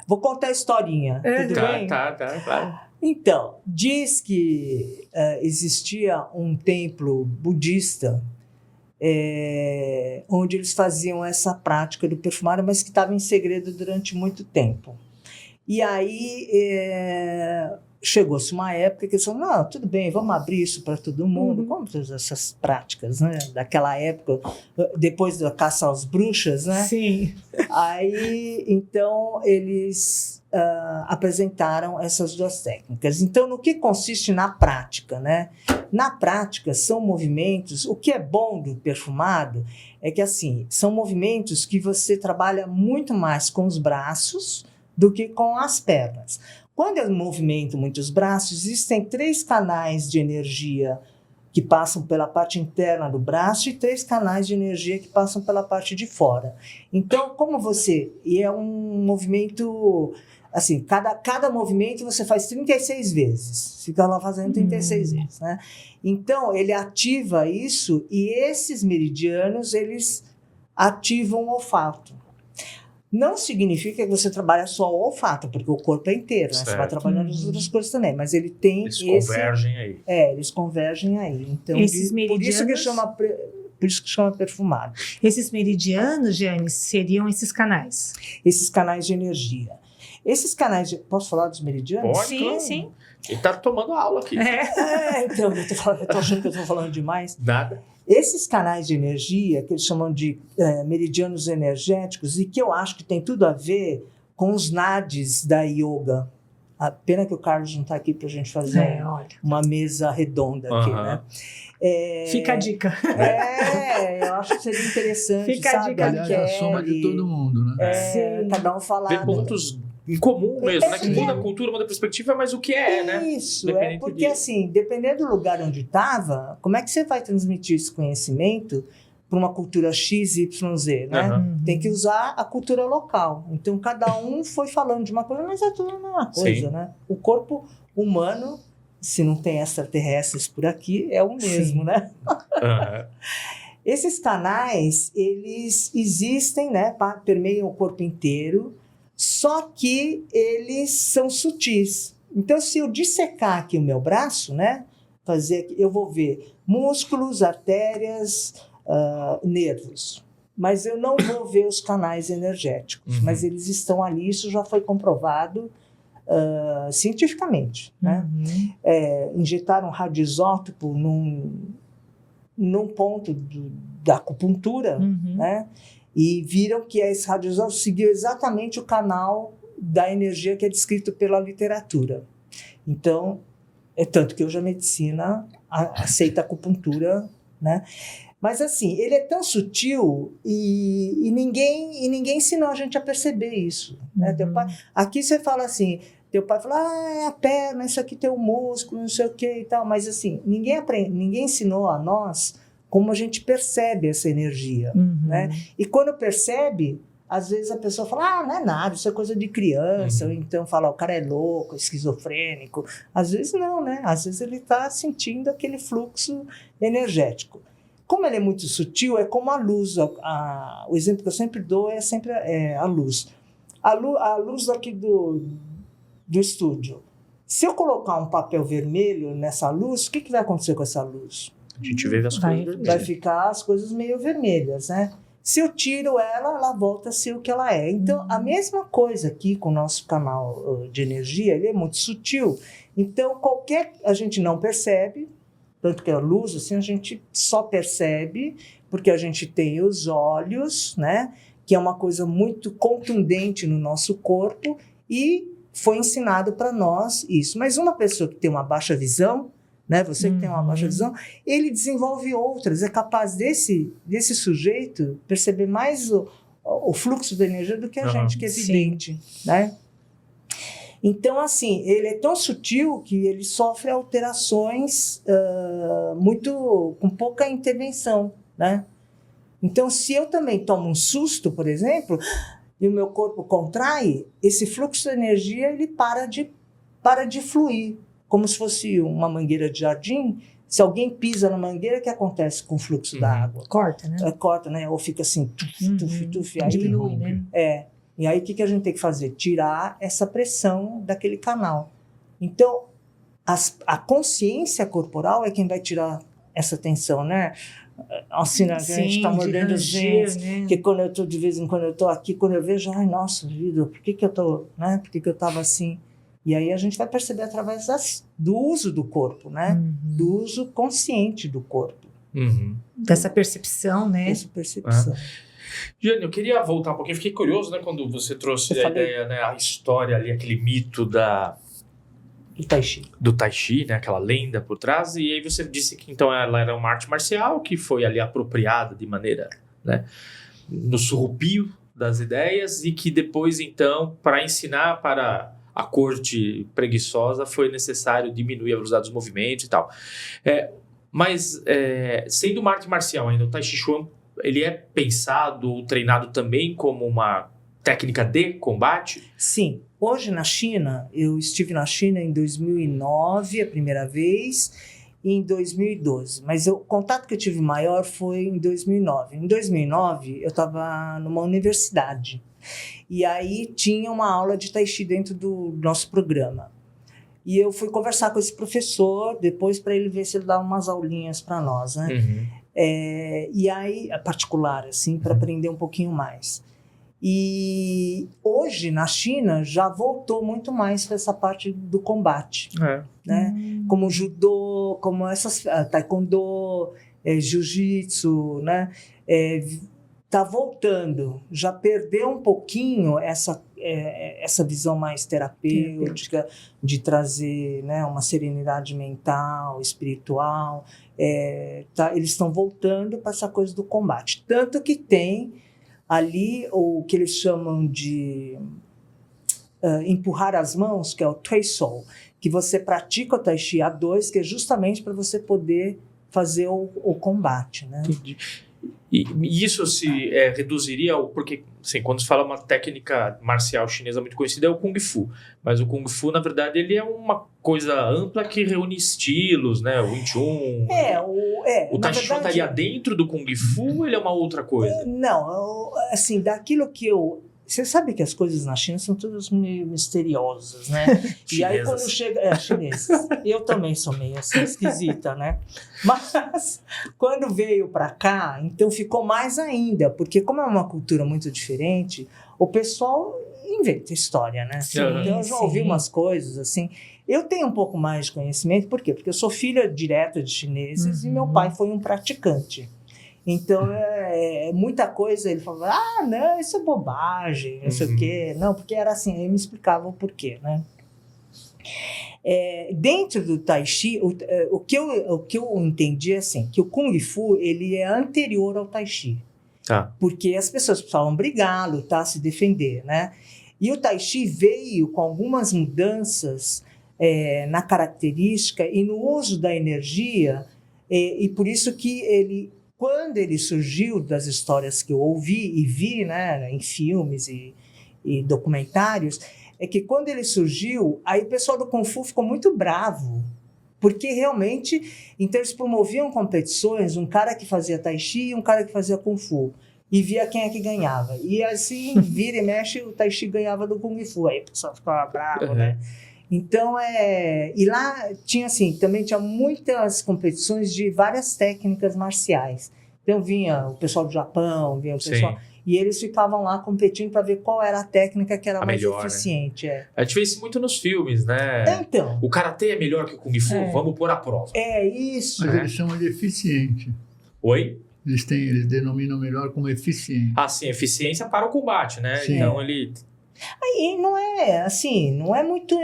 Vou contar a historinha, tudo bem? Tá, claro. Então, diz que existia um templo budista onde eles faziam essa prática do perfumado, mas que estava em segredo durante muito tempo. E aí chegou-se uma época que eles falaram, não, tudo bem, vamos abrir isso para todo mundo, como todas essas práticas, né? Daquela época, depois da caça às bruxas, né? Sim. Aí, então, eles apresentaram essas duas técnicas. Então, no que consiste na prática, né? Na prática, são movimentos, o que é bom do perfumado é que, assim, são movimentos que você trabalha muito mais com os braços do que com as pernas. Quando eu movimento muito os braços, existem 3 canais de energia que passam pela parte interna do braço e 3 canais de energia que passam pela parte de fora. Então, e é um movimento, assim, cada movimento você faz 36 vezes, fica lá fazendo 36 vezes, né? Então, ele ativa isso e esses meridianos, eles ativam o olfato. Não significa que você trabalha só o olfato, porque o corpo é inteiro, né? Você vai trabalhando as outras coisas também, mas ele tem Eles convergem aí. eles convergem aí. Então, Esses por meridianos... isso que chama perfumado. Esses meridianos, Jane, seriam esses canais? Esses canais de energia. Esses canais de... Posso falar dos meridianos? Pode, Sim, claro. sim. Ele tá tomando aula aqui. Então, eu tô achando que eu tô falando demais. Nada. Esses canais de energia, que eles chamam de meridianos energéticos, e que eu acho que tem tudo a ver com os nadis da yoga. A pena que o Carlos não está aqui para a gente fazer Olha. uma mesa redonda aqui, né? Fica a dica. Eu acho que seria interessante, Fica a sabe? dica. Aliás, a soma de todo mundo, né? Sim. Cada um falar. Ver pontos em comum mesmo, né? Que Sim. muda a cultura, muda a perspectiva, mas o que é, né? Isso, Dependente porque de- assim, dependendo do lugar onde estava, como é que você vai transmitir esse conhecimento para uma cultura X, Y, né? Aham. Tem que usar a cultura local. Então, cada um foi falando de uma coisa, mas é tudo a mesma coisa, Sim. né? O corpo humano, se não tem extraterrestres por aqui, é o mesmo, Sim. né? Aham. Esses canais, eles existem, né? Permeiam o corpo inteiro, só que eles são sutis. Então, se eu dissecar aqui o meu braço, né? Eu vou ver músculos, artérias, nervos. Mas eu não vou ver os canais energéticos. Uhum. Mas eles estão ali, isso já foi comprovado cientificamente, né? Injetaram um radioisótopo num ponto da acupuntura, né? E viram que esse radioisótopo seguiu exatamente o canal da energia que é descrito pela literatura. Então, é tanto que hoje a medicina aceita a acupuntura, né? Mas assim, ele é tão sutil e ninguém ensinou a gente a perceber isso, né? Teu pai, aqui você fala assim, teu pai fala, é a perna, isso aqui tem um músculo, não sei o que e tal, mas assim, ninguém ensinou a nós como a gente percebe essa energia, né? E quando percebe, às vezes a pessoa fala, não é nada, isso é coisa de criança, ou então fala, o cara é louco, esquizofrênico. Às vezes não, né? Às vezes ele está sentindo aquele fluxo energético. Como ele é muito sutil, é como a luz. O exemplo que eu sempre dou é sempre a luz. A luz aqui do estúdio. Se eu colocar um papel vermelho nessa luz, o que vai acontecer com essa luz? A gente vê as Vai. coisas Vai vermelhas. ficar as coisas meio vermelhas, né? Se eu tiro ela volta a ser o que ela é. Então, a mesma coisa aqui com o nosso canal de energia, ele é muito sutil. Então, a gente não percebe, tanto que a luz, assim, a gente só percebe porque a gente tem os olhos, né? Que é uma coisa muito contundente no nosso corpo e foi ensinado para nós isso. Mas uma pessoa que tem uma baixa visão, né? Você que tem uma baixa visão, ele desenvolve outras, é capaz desse sujeito perceber mais o fluxo da energia do que a gente, que é evidente, né? Então, assim, ele é tão sutil que ele sofre alterações com pouca intervenção, né? Então, se eu também tomo um susto, por exemplo, e o meu corpo contrai, esse fluxo de energia ele para de fluir, como se fosse uma mangueira de jardim. Se alguém pisa na mangueira, o que acontece com o fluxo da água? Corta, né? Corta, né? Ou fica assim, tuf. Aí, Dilui, né? E aí o que a gente tem que fazer? Tirar essa pressão daquele canal. Então, a consciência corporal é quem vai tirar essa tensão, né? Assim, a gente está mordendo os dentes, né? que quando eu estou, de vez em quando eu estou aqui, quando eu vejo, ai, nossa vida, por que eu estou, né? Por que eu estava assim? E aí a gente vai perceber através do uso do corpo, né? Do uso consciente do corpo. Dessa percepção, né? Essa percepção. Jane, eu queria voltar um pouquinho, fiquei curioso, né, quando você trouxe a ideia, né, a história ali, aquele mito Do Tai Chi, né, aquela lenda por trás, e aí você disse que então ela era uma arte marcial que foi ali apropriada de maneira, né, no surrupio das ideias e que depois, então, para ensinar para a corte preguiçosa, foi necessário diminuir a velocidade dos movimentos e tal. Mas, sendo uma arte marcial ainda, o Tai Chi Chuan, ele é pensado ou treinado também como uma técnica de combate? Sim. Hoje na China, eu estive na China em 2009, a primeira vez, e em 2012. Mas o contato que eu tive maior foi em 2009. Em 2009, eu estava numa universidade. E aí tinha uma aula de Tai Chi dentro do nosso programa. E eu fui conversar com esse professor depois para ele ver se ele dava umas aulinhas para nós, né? Uhum. E aí, particular, assim, para aprender um pouquinho mais. E hoje, na China, já voltou muito mais para essa parte do combate, né? Como judô, como essas taekwondo, jiu-jitsu, né? Tá voltando, já perdeu um pouquinho essa visão mais terapêutica, de trazer, né, uma serenidade mental, espiritual. Eles estão voltando para essa coisa do combate. Tanto que tem ali o que eles chamam de empurrar as mãos, que é o Tuisou, que você pratica o Tai Chi A2, que é justamente para você poder fazer o combate, né? Entendi. E isso se reduziria ao... Porque, assim, quando se fala uma técnica marcial chinesa muito conhecida é o Kung Fu. Mas o Kung Fu, na verdade, ele é uma coisa ampla que reúne estilos, né? O Wing Chun. O Tai Chi Chuan estaria dentro do Kung Fu ou ele é uma outra coisa? Não, assim, daquilo que eu... Você sabe que as coisas na China são todas meio misteriosas, né? E aí quando chega... chinesas. Eu também sou meio assim, esquisita, né? Mas quando veio para cá, então ficou mais ainda, porque como é uma cultura muito diferente, o pessoal inventa história, né? Então eu já ouvi umas coisas assim. Eu tenho um pouco mais de conhecimento, por quê? Porque eu sou filha direta de chineses e meu pai foi um praticante. Então, muita coisa ele falava, não, isso é bobagem, não sei o quê. Não, porque era assim, ele me explicava o porquê, né? Dentro do Tai Chi, o que eu entendi é assim, que o Kung Fu, ele é anterior ao Tai Chi. Porque as pessoas precisavam brigar, lutar, se defender, né? E o Tai Chi veio com algumas mudanças na característica e no uso da energia, e por isso que ele... Quando ele surgiu, das histórias que eu ouvi e vi, né, em filmes e documentários, é que quando ele surgiu, aí o pessoal do Kung Fu ficou muito bravo, porque realmente, então eles promoviam competições, um cara que fazia Tai Chi e um cara que fazia Kung Fu, e via quem é que ganhava. E assim, vira e mexe, o Tai Chi ganhava do Kung Fu, aí o pessoal ficava bravo, né? Então, e lá tinha assim, também tinha muitas competições de várias técnicas marciais. Então vinha o pessoal do Japão, vinha o pessoal... E eles ficavam lá competindo para ver qual era a técnica que era mais melhor, eficiente. Né? A gente vê isso muito nos filmes, né? Então... O Karatê é melhor que o Kung Fu, vamos pôr à prova. Isso. Mas eles chamam de eficiente. Oi? Eles denominam melhor como eficiente. Sim, eficiência para o combate, né? Sim. Então ele... Aí não é muito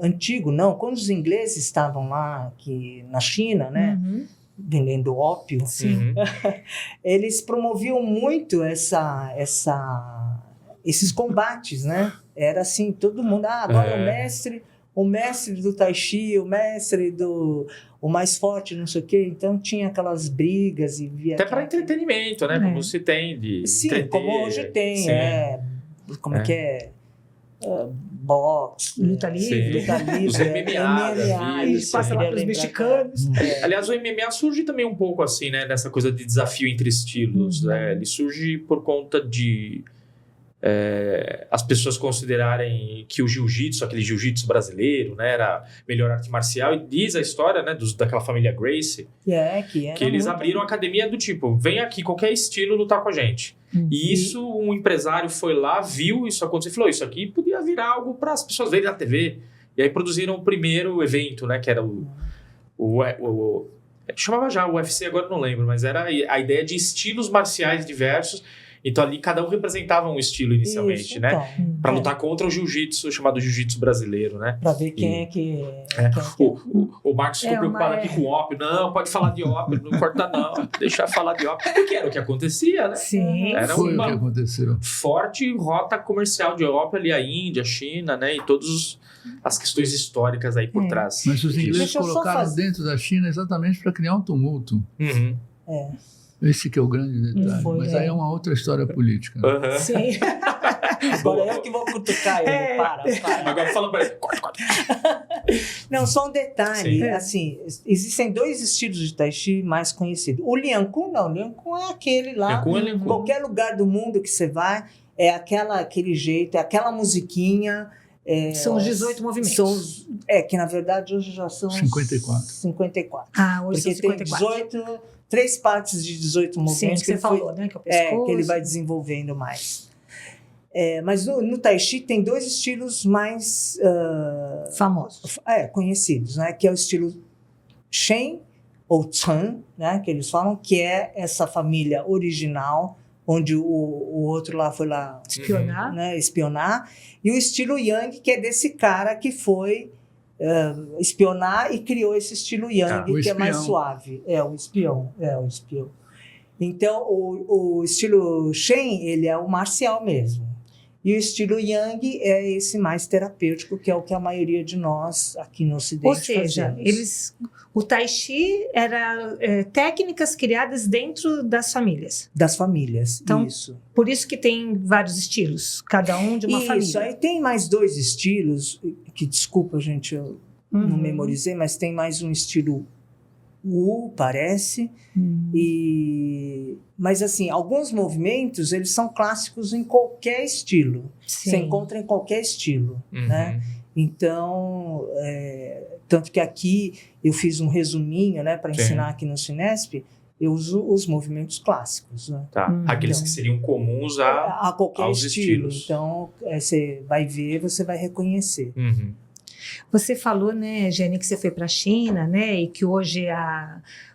antigo, não. Quando os ingleses estavam lá na China, né, vendendo ópio, eles promoviam muito esses combates, né? Era assim, todo mundo, agora o mestre do Tai Chi, o mestre o mais forte, não sei o quê. Então tinha aquelas brigas e via... Até para entretenimento, né? Como se tem de entreter. Como hoje tem, como é que é? Boxe, luta livre, os MMA, eles passam lá para os mexicanos. Aliás, o MMA surge também um pouco assim, né? Nessa coisa de desafio entre estilos. Ele surge por conta de as pessoas considerarem que o jiu-jitsu, aquele jiu-jitsu brasileiro, né, era a melhor arte marcial, e diz a história, né, daquela família Gracie, que eles abriram a academia do tipo, vem aqui, qualquer estilo lutar com a gente. E isso, um empresário foi lá, viu isso acontecer e falou, isso aqui podia virar algo para as pessoas verem na TV. E aí produziram o primeiro evento, né, que era chamava já o UFC, agora não lembro, mas era a ideia de estilos marciais diversos. Então ali cada um representava um estilo inicialmente, Isso, né? então. Para lutar contra o jiu-jitsu, chamado jiu-jitsu brasileiro, né? Para ver quem é que... O Marcos ficou preocupado aqui com ópio. Não, pode falar de ópio, não corta não. Deixa falar de ópio. Porque era o que acontecia, né? Sim. Era Foi uma o que aconteceu. forte rota comercial de ópio ali, a Índia, a China, né? E todas as questões históricas aí por trás. Mas os ingleses Deixa eu só colocaram fazer- dentro da China exatamente para criar um tumulto. Uhum. Esse que é o grande detalhe. Foi, Mas é. aí é uma outra história política. Aham. Sim. Agora eu que vou cutucar ele. Para. Agora fala pra ele. Corta. Não, só um detalhe. Sim. Assim, existem 2 estilos de Tai Chi mais conhecidos. O Liang Kun, não. O Liang Kun é aquele lá. Liang Kun é Liang Kun. Qualquer lugar do mundo que você vai, é aquele jeito, é aquela musiquinha. São os 18 movimentos. Que na verdade hoje já são 54. 54. Ah, hoje Porque são tem 54. 3 partes de 18 Sim, movimentos que você ele foi- falou, né? Que é o pescoço. que ele vai desenvolvendo mais. Mas no Tai Chi tem 2 estilos mais Famosos. conhecidos, né? Que é o estilo Shen ou Chen, né? Que eles falam, que é essa família original, onde o outro lá foi lá Espionar. né, espionar, e o estilo Yang, que é desse cara que foi espionar e criou esse estilo Yang, o que é mais espião. suave. O espião. Então, o estilo Shen, ele é o marcial mesmo. E o estilo Yang é esse mais terapêutico, que é o que a maioria de nós aqui no Ocidente Ou seja, fazemos. o Tai Chi era técnicas criadas dentro das famílias. Das famílias, Então, isso. Por isso que tem vários estilos, cada um de uma Isso, família. aí tem mais 2 estilos, que desculpa, gente, eu não memorizei, mas tem mais um estilo Wu, parece. Mas assim, alguns movimentos, eles são clássicos em qualquer estilo. Sim. Você encontra em qualquer estilo, Uhum. né? Então, tanto que aqui eu fiz um resuminho, né, para Sim. ensinar aqui no Cinesp, eu uso os movimentos clássicos, né? Tá. Aqueles Então. que seriam comuns a... A qualquer aos estilo. estilos. Então, você vai ver, você vai reconhecer. Uhum. Você falou, né, Jenny, que você foi para a China, né, e que hoje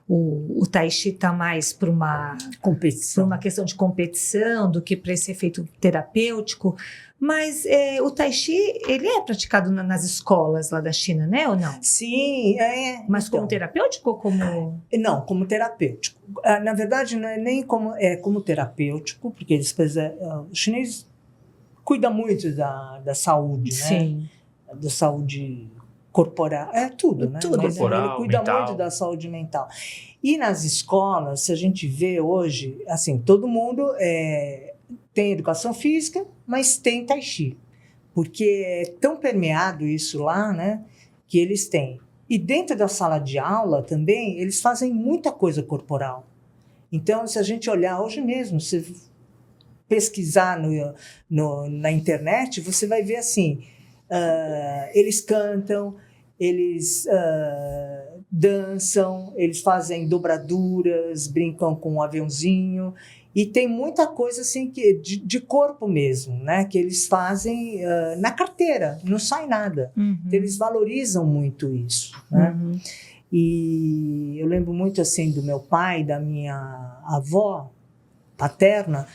o Tai Chi está mais por uma Competição. questão de competição do que para esse efeito terapêutico. Mas o Tai Chi, ele é praticado nas escolas lá da China, né, ou não? Sim, Mas então, como terapêutico ou como... Não, como terapêutico. Na verdade, não é nem como terapêutico, porque o chinês cuida muito da saúde, né? Sim. Da saúde corporal, tudo, né? Tudo, Mas corporal, ele cuida mental. muito da saúde mental. E nas escolas, se a gente vê hoje, assim, todo mundo tem educação física, mas tem Tai Chi. Porque é tão permeado isso lá, né? Que eles têm. E dentro da sala de aula também, eles fazem muita coisa corporal. Então, se a gente olhar hoje mesmo, se pesquisar na internet, você vai ver assim, eles cantam, eles dançam, eles fazem dobraduras, brincam com um aviãozinho, e tem muita coisa assim de corpo mesmo, né? Que eles fazem na carteira, não sai nada. Uhum. Então, eles valorizam muito isso, né? Uhum. E eu lembro muito assim do meu pai, da minha avó paterna,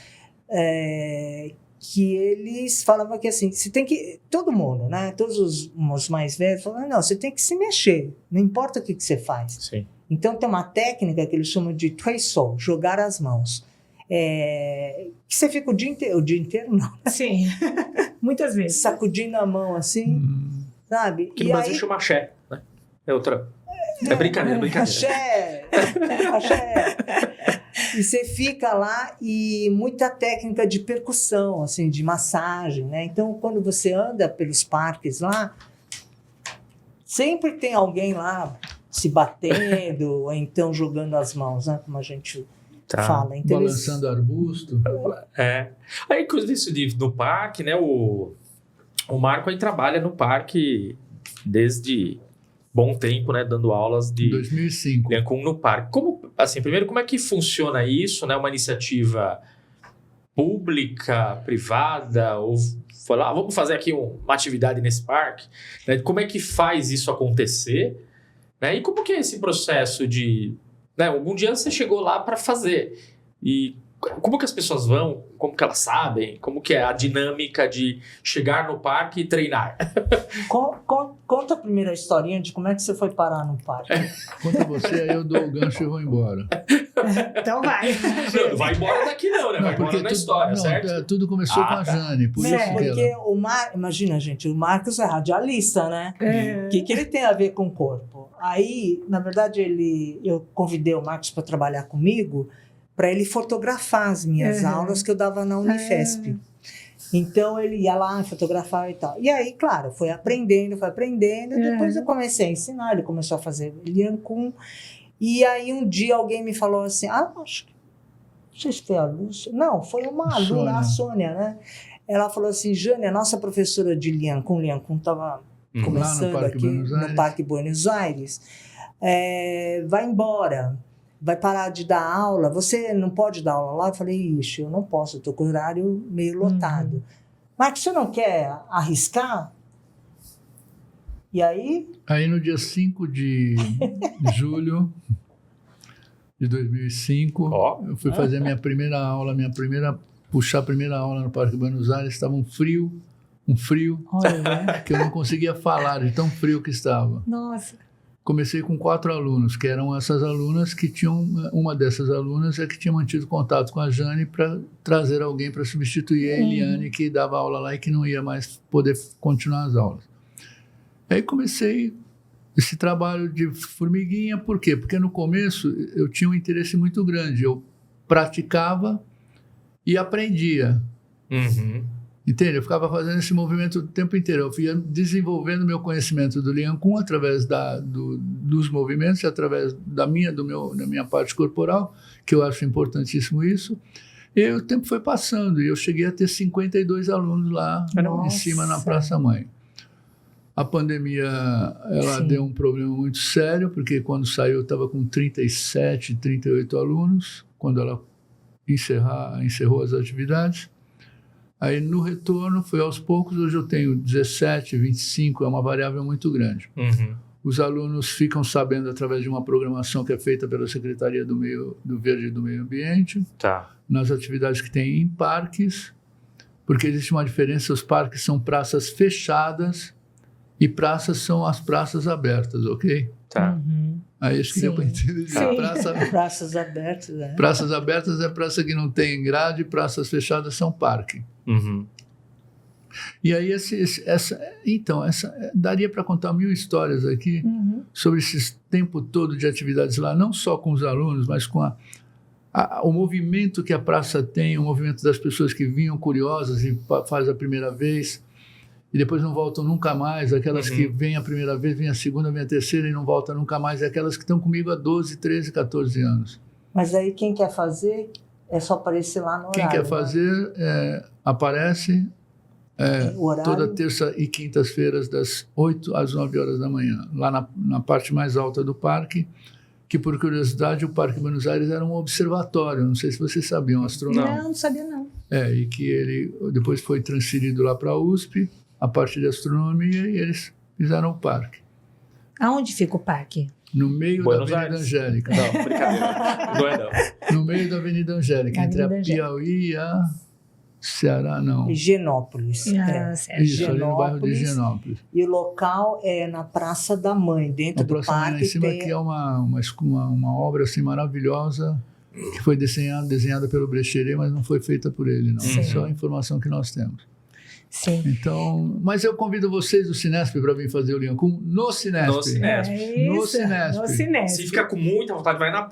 que eles falavam que assim, você tem que, todo mundo, né? Todos os mais velhos falavam, não, você tem que se mexer, não importa o que você faz. Sim. Então tem uma técnica que eles chamam de Tuisou, jogar as mãos. Que você fica o dia inteiro não, Sim, muitas vezes. sacudindo a mão assim, sabe? Que no Brasil chama axé, né? É outra... É brincadeira. Axé! E você fica lá e muita técnica de percussão, assim, de massagem, né? Então, quando você anda pelos parques lá, sempre tem alguém lá se batendo, ou então jogando as mãos, né? Como a gente fala. Então, Balançando arbusto. Aí, coisa disso no parque, né? O Marco aí trabalha no parque desde bom tempo, né? Dando aulas de 2005. Liang Kun no parque. Primeiro, como é que funciona isso, né? Uma iniciativa pública, privada, ou foi lá, vamos fazer aqui uma atividade nesse parque, né? Como é que faz isso acontecer, né? E como que é esse processo de, né? Algum dia você chegou lá para fazer e Como que as pessoas vão? Como que elas sabem? Como que é a dinâmica de chegar no parque e treinar? Conta a primeira historinha de como é que você foi parar no parque. Conta você, aí eu dou o gancho e vou embora. Então vai. Não vai embora daqui não, né? Vai embora da história, certo? Tudo começou com a Jane, por isso que Porque ela... imagina, gente, o Marcos é radialista, né? O que ele tem a ver com o corpo? Aí, na verdade, eu convidei o Marcos para trabalhar comigo, para ele fotografar as minhas aulas que eu dava na Unifesp. Então, ele ia lá fotografar e tal. E aí, claro, foi aprendendo. Depois eu comecei a ensinar, ele começou a fazer Lian Kun. E aí, um dia, alguém me falou assim, acho que, não sei se foi a Lúcia. Não, foi uma aluna, a Sônia, né? Ela falou assim, Jane, a nossa professora de Lian Kun estava começando aqui no Parque Buenos Aires, vai embora. Vai parar de dar aula, você não pode dar aula lá? Eu falei, ixi, eu não posso, eu estou com o horário meio lotado. Marcos, você não quer arriscar? E aí? Aí no dia 5 de julho de 2005, eu fui fazer a minha primeira aula, puxar a primeira aula no Parque Buenos Aires, estava um frio, que eu não conseguia falar de tão frio que estava. Nossa. Comecei com 4 alunos, que eram essas alunas que tinham... Uma dessas alunas é que tinha mantido contato com a Jane para trazer alguém para substituir a Eliane, que dava aula lá e que não ia mais poder continuar as aulas. Aí comecei esse trabalho de formiguinha, por quê? Porque no começo eu tinha um interesse muito grande, eu praticava e aprendia. Entende? Eu ficava fazendo esse movimento o tempo inteiro. Eu ia desenvolvendo meu conhecimento do Lian Kun através dos movimentos, através da minha parte corporal, que eu acho importantíssimo isso. E aí o tempo foi passando e eu cheguei a ter 52 alunos lá em cima na Praça Mãe. A pandemia, ela deu um problema muito sério, porque quando saiu eu estava com 37, 38 alunos, quando ela encerrou as atividades. Aí no retorno foi aos poucos, hoje eu tenho 17, 25, é uma variável muito grande. Os alunos ficam sabendo através de uma programação que é feita pela Secretaria do Verde e do Meio Ambiente, nas atividades que tem em parques, porque existe uma diferença, os parques são praças fechadas e praças são as praças abertas, ok? Aí acho que deu para entender. Praças abertas. Praças abertas é praça que não tem grade, praças fechadas são parque. E aí, daria para contar 1000 histórias aqui sobre esse tempo todo de atividades lá, não só com os alunos, mas com o movimento que a praça tem, o movimento das pessoas que vinham curiosas e fazem a primeira vez e depois não voltam nunca mais, aquelas que vêm a primeira vez, vêm a segunda, vêm a terceira e não voltam nunca mais, é aquelas que estão comigo há 12, 13, 14 anos. Mas aí quem quer fazer é só aparecer lá no horário. Quem quer fazer aparece toda terça e quintas-feiras das 8 às 9 horas da manhã, lá na parte mais alta do parque, que por curiosidade o Parque Buenos Aires era um observatório, não sei se vocês sabiam, astronômico. Não sabia não. E que ele depois foi transferido lá para a USP, a parte de astronomia, e eles fizeram o parque. Aonde fica o parque? No meio Buenos da Avenida Aires. Angélica. Não, brincadeira. Não é não. No meio da Avenida Angélica, entre a Piauí e a Ceará, não. Higienópolis. Isso, ali no bairro de Higienópolis. E o local é na Praça da Mãe, dentro do parque. Lá em cima que é uma obra assim, maravilhosa, que foi desenhada pelo Brecheret, mas não foi feita por ele, não. É só a informação que nós temos. Sim. Então, mas eu convido vocês do Cinesp para vir fazer o Lian Kun no Cinesp. No Cinesp. No Cinesp. Se ficar com muita vontade, vai no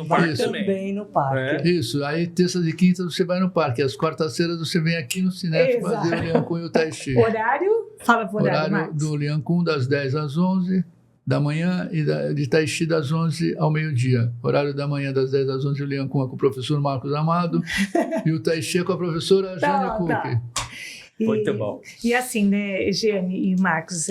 parque também. Também no parque. Isso, aí terças e quintas você vai no parque, às quartas-feiras você vem aqui no Cinesp fazer o Lian Kun e o Tai Chi. Horário? Fala pro horário, Horário do Lian Kun das 10 às 11 da manhã e de Tai Chi das 11 ao meio-dia. Horário da manhã das 10 às 11 o Lian Kun é com o professor Marcos Amado e o Tai Chi é com a professora Jane Cook. Muito bom. E assim, né, Jeane e Marcos,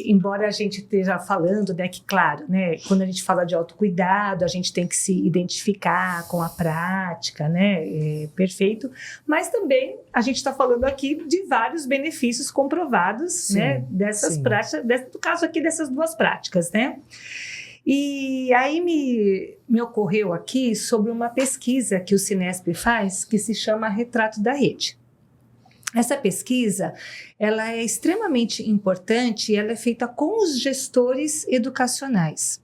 embora a gente esteja falando, né, que claro, né, quando a gente fala de autocuidado, a gente tem que se identificar com a prática, né, perfeito, mas também a gente está falando aqui de vários benefícios comprovados, né, dessas práticas, no caso aqui dessas duas práticas, né. E aí me ocorreu aqui sobre uma pesquisa que o Cinesp faz, que se chama Retrato da Rede. Essa pesquisa, ela é extremamente importante e ela é feita com os gestores educacionais.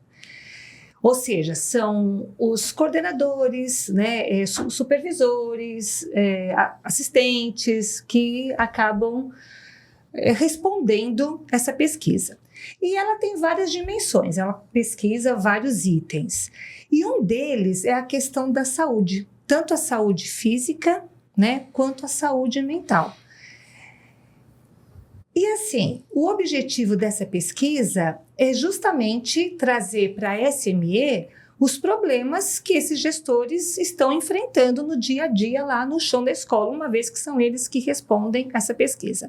Ou seja, são os coordenadores, né, supervisores, assistentes que acabam respondendo essa pesquisa. E ela tem várias dimensões, ela pesquisa vários itens. E um deles é a questão da saúde, tanto a saúde física, né, quanto a saúde mental. E assim, o objetivo dessa pesquisa é justamente trazer para a SME os problemas que esses gestores estão enfrentando no dia a dia lá no chão da escola, uma vez que são eles que respondem essa pesquisa.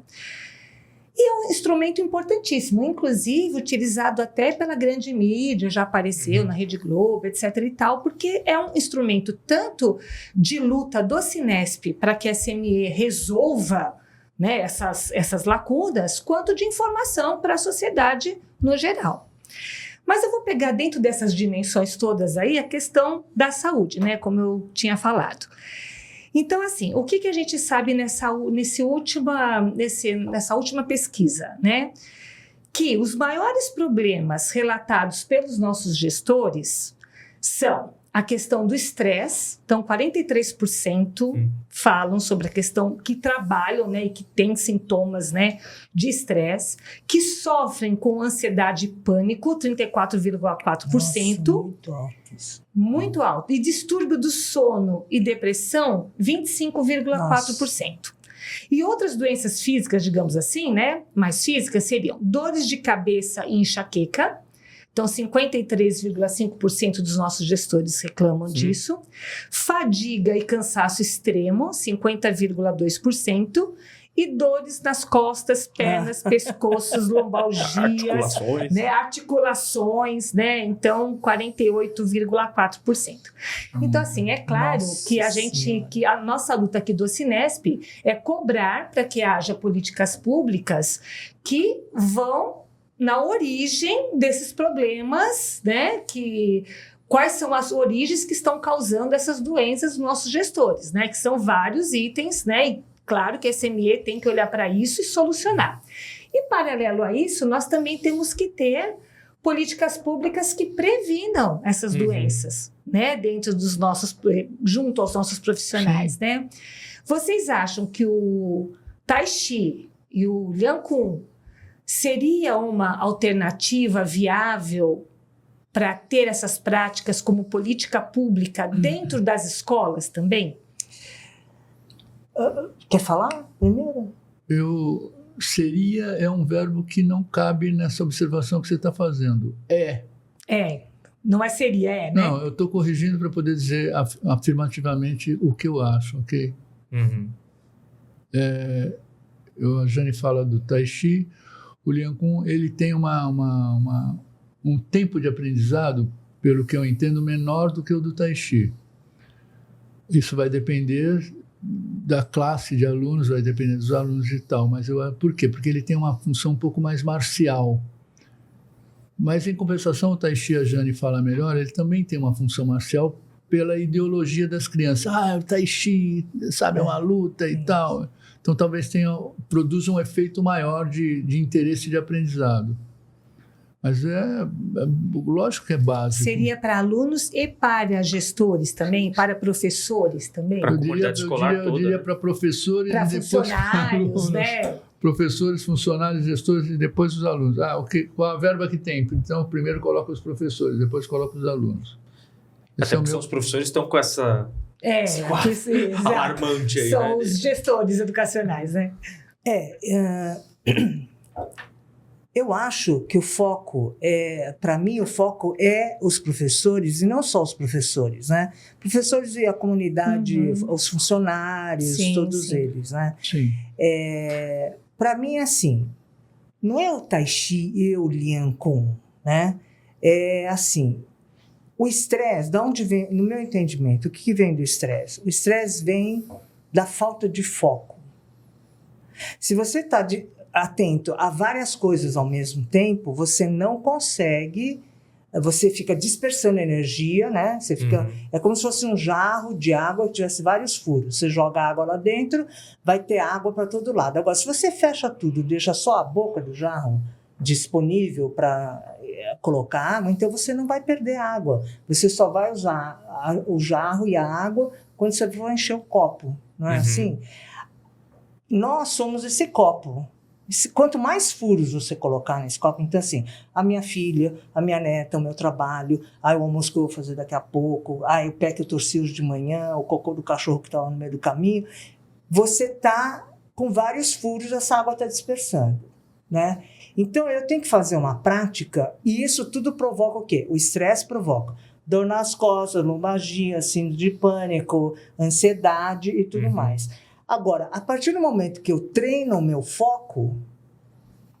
E é um instrumento importantíssimo, inclusive utilizado até pela grande mídia, já apareceu na Rede Globo, etc. e tal, porque é um instrumento tanto de luta do Cinesp para que a SME resolva, né, essas lacunas, quanto de informação para a sociedade no geral. Mas eu vou pegar dentro dessas dimensões todas aí a questão da saúde, né, como eu tinha falado. Então, assim, o que a gente sabe nessa última pesquisa, né? Que os maiores problemas relatados pelos nossos gestores são a questão do estresse. Então, 43% falam sobre a questão que trabalham, né, e que têm sintomas, né, de estresse, que sofrem com ansiedade e pânico, 34,4%. Nossa, muito alto isso. Muito alto. E distúrbio do sono e depressão, 25,4%. E outras doenças físicas, digamos assim, né, mais físicas, seriam dores de cabeça e enxaqueca. Então, 53,5% dos nossos gestores reclamam disso. Fadiga e cansaço extremo, 50,2%. E dores nas costas, pernas, pescoços, lombalgias, articulações, né, articulações, né? Então, 48,4%. Então, assim, é claro que a nossa luta aqui do Cinesp é cobrar para que haja políticas públicas que vão na origem desses problemas, né? Quais são as origens que estão causando essas doenças nos nossos gestores, né? Que são vários itens, né? E claro que a SME tem que olhar para isso e solucionar. E paralelo a isso, nós também temos que ter políticas públicas que previnam essas doenças, né? Junto aos nossos profissionais, né? Vocês acham que o Tai Chi e o Liang Kun seria uma alternativa viável para ter essas práticas como política pública dentro das escolas também? Quer falar primeiro? É um verbo que não cabe nessa observação que você está fazendo. Não é seria, né? Não, eu estou corrigindo para poder dizer afirmativamente o que eu acho, ok? A Jane fala do Tai Chi. O Liang Kun, ele tem um tempo de aprendizado, pelo que eu entendo, menor do que o do Tai Chi. Isso vai depender da classe de alunos, vai depender dos alunos e tal. Mas por quê? Porque ele tem uma função um pouco mais marcial. Mas, em compensação, o Tai Chi, a Jane fala melhor, ele também tem uma função marcial pela ideologia das crianças. O Tai Chi, sabe, é uma luta e tal. Então, talvez produza um efeito maior de interesse de aprendizado. Mas lógico que é básico. Seria para alunos e para gestores também, para professores também? Para a comunidade escolar toda. Eu diria para professores para e depois funcionários, para alunos. Né? Professores, funcionários, gestores e depois os alunos. Qual a verba que tem? Então, primeiro coloca os professores, depois coloca os alunos. Até porque os professores estão com essa... alarmante aí, são os gestores educacionais, né? Eu acho que o foco para mim, o foco é os professores, e não só os professores, né? Professores e a comunidade, os funcionários, todos eles, né? Sim. Para mim, assim, não é o Tai Chi e o Liang Kun, né? É assim, o estresse, de onde vem, no meu entendimento, o que vem do estresse? O estresse vem da falta de foco. Se você está atento a várias coisas ao mesmo tempo, você não consegue você fica dispersando energia, né? Você fica, é como se fosse um jarro de água que tivesse vários furos. Você joga água lá dentro, vai ter água para todo lado. Agora, se você fecha tudo, deixa só a boca do jarro disponível para colocar água, então você não vai perder água. Você só vai usar o jarro e a água quando você for encher o copo, não é assim? Nós somos esse copo. Quanto mais furos você colocar nesse copo, então assim, a minha filha, a minha neta, o meu trabalho, o almoço que eu vou fazer daqui a pouco, o pé que eu torci hoje de manhã, o cocô do cachorro que estava no meio do caminho, você está com vários furos, essa água está dispersando, né? Então eu tenho que fazer uma prática e isso tudo provoca o quê? O estresse provoca dor nas costas, lombalgia, síndrome de pânico, ansiedade e tudo mais. Agora, a partir do momento que eu treino o meu foco,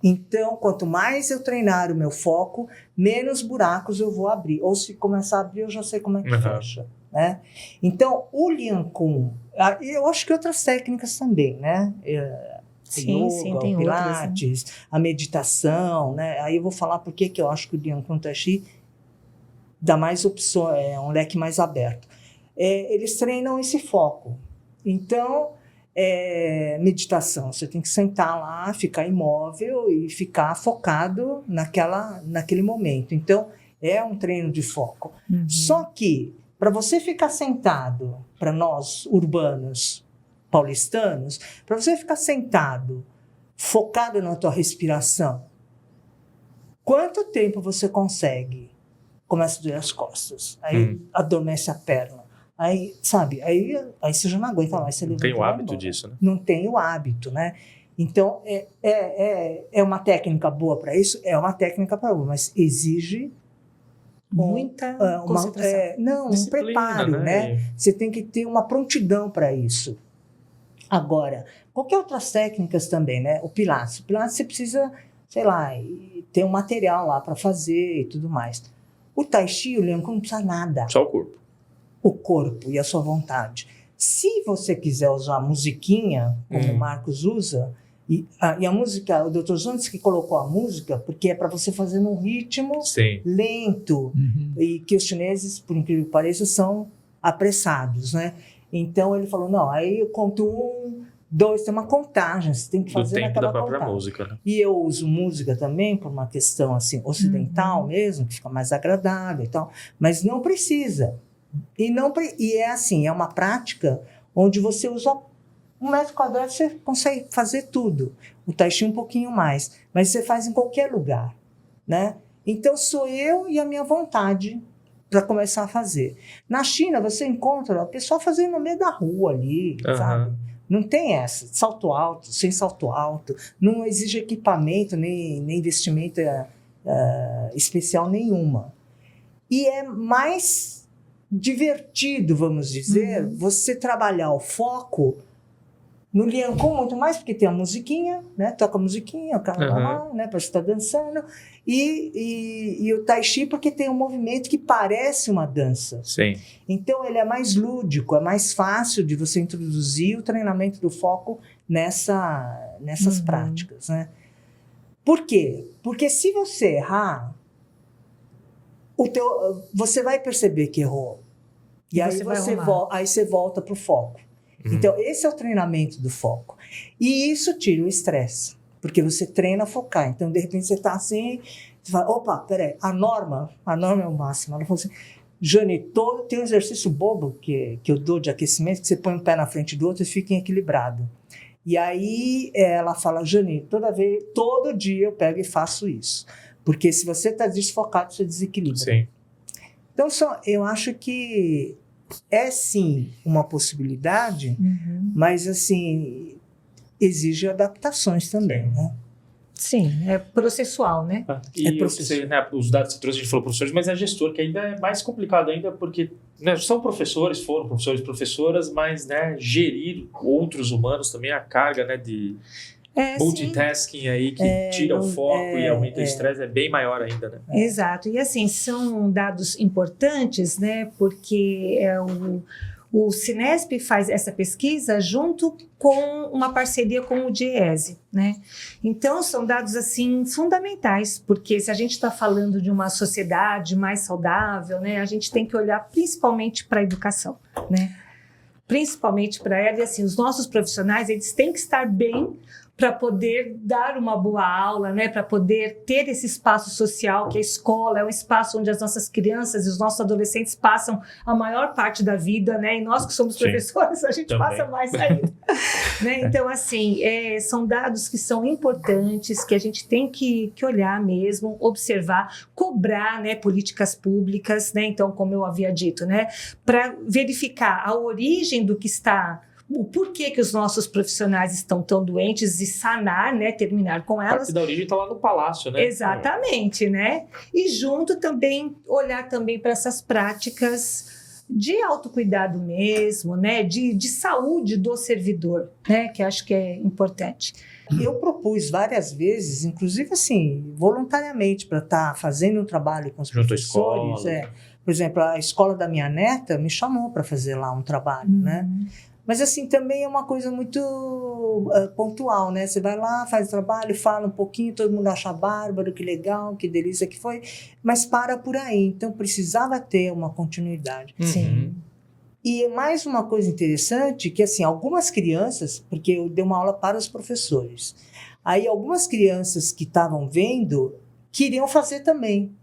então, quanto mais eu treinar o meu foco, menos buracos eu vou abrir. Ou se começar a abrir, eu já sei como é que fecha, né? Então, o Lian Kun, eu acho que outras técnicas também, né? Sim, Yoga, tem o Pilates, outras, né? a meditação, né? Aí eu vou falar por que eu acho que o Lian Kun Tai Chi dá mais opções, é um leque mais aberto. Eles treinam esse foco. Então, meditação, você tem que sentar lá, ficar imóvel e ficar focado naquele momento. Então, é um treino de foco. Só que, para você ficar sentado, para nós urbanos paulistanos, para você ficar sentado, focado na tua respiração, quanto tempo você consegue? Começa a doer as costas, aí adormece a perna. Aí, sabe, aí você já não aguenta mais. Você não tem o hábito disso, né? Não tem o hábito, né? Então, é uma técnica boa para isso? É uma técnica para mas exige muita concentração. um preparo, né? Você tem que ter uma prontidão para isso. Agora, qualquer outras técnicas também, né? O Pilates. O Pilates você precisa, sei lá, ter um material lá para fazer e tudo mais. O Tai Chi, o Lian Kun, não precisa nada. Só o corpo. O corpo e a sua vontade. Se você quiser usar a musiquinha, como o Marcos usa, e a música, o Dr. Jones que colocou a música, porque é para você fazer num ritmo lento, e que os chineses, por incrível que pareça, são apressados, né? Então ele falou, não, aí eu conto 1, 2, tem uma contagem, você tem que fazer naquela contagem. Do tempo da própria música, né? E eu uso música também por uma questão assim, ocidental mesmo, que fica mais agradável e tal, mas não precisa. E é assim, é uma prática onde você usa 1 metro quadrado, você consegue fazer tudo. O Tai Chi um pouquinho mais, mas você faz em qualquer lugar, né? Então sou eu e a minha vontade para começar a fazer. Na China você encontra o pessoal fazendo no meio da rua ali, sabe? Não tem essa, salto alto, sem salto alto, não exige equipamento, nem investimento especial nenhuma. E é mais divertido, vamos dizer, você trabalhar o foco no Lian Kun, muito mais porque tem a musiquinha, né? Toca a musiquinha, o cara vai lá, né? Parece que está dançando. E o Tai Chi porque tem um movimento que parece uma dança. Sim. Então ele é mais lúdico, é mais fácil de você introduzir o treinamento do foco nessas práticas, né? Por quê? Porque se você errar, você vai perceber que errou. E aí você volta para o foco. Então, esse é o treinamento do foco. E isso tira o estresse, porque você treina a focar. Então, de repente, você está assim, você fala, opa, peraí, a norma é o máximo. Ela falou assim, Jane, tem um exercício bobo que eu dou de aquecimento, que você põe um pé na frente do outro e fica equilibrado. E aí, ela fala, Jane, todo dia eu pego e faço isso. Porque se você está desfocado, você desequilibra. Sim. Então, eu acho que é sim uma possibilidade, mas assim, exige adaptações também, né? Sim, é processual, né? Os dados que você trouxe, a gente falou professores, mas é gestor, que ainda é mais complicado ainda, porque são professores, foram professores e professoras, mas gerir outros humanos também, a carga de multitasking aí que tira o foco e aumenta o estresse é bem maior ainda, né? Exato. E assim, são dados importantes, né? Porque O Cinesp faz essa pesquisa junto com uma parceria com o DIEESE, né? Então, são dados, assim, fundamentais, porque se a gente está falando de uma sociedade mais saudável, né, a gente tem que olhar principalmente para a educação, né? Principalmente para ela, e assim, os nossos profissionais, eles têm que estar bem para poder dar uma boa aula, né, para poder ter esse espaço social, que a escola é um espaço onde as nossas crianças e os nossos adolescentes passam a maior parte da vida, né, e nós que somos professores, a gente também passa mais ainda. Né? Então, assim, são dados que são importantes, que a gente tem que olhar mesmo, observar, cobrar, né, políticas públicas, né, então, como eu havia dito, né, para verificar a origem do que está, o porquê que os nossos profissionais estão tão doentes e sanar, né, terminar com A elas. parte da origem está lá no palácio, né? Exatamente, né? E junto também, olhar também para essas práticas de autocuidado mesmo, né? De saúde do servidor, né? Que acho que é importante. Eu propus várias vezes, inclusive assim, voluntariamente, para estar fazendo um trabalho com os Junto à professores. escola. Por exemplo, a escola da minha neta me chamou para fazer lá um trabalho, né? Mas assim, também é uma coisa muito pontual, né? Você vai lá, faz o trabalho, fala um pouquinho, todo mundo acha bárbaro, que legal, que delícia que foi, mas para por aí. Então, precisava ter uma continuidade. Sim. E mais uma coisa interessante, que assim, algumas crianças, porque eu dei uma aula para os professores, aí algumas crianças que estavam vendo, queriam fazer também.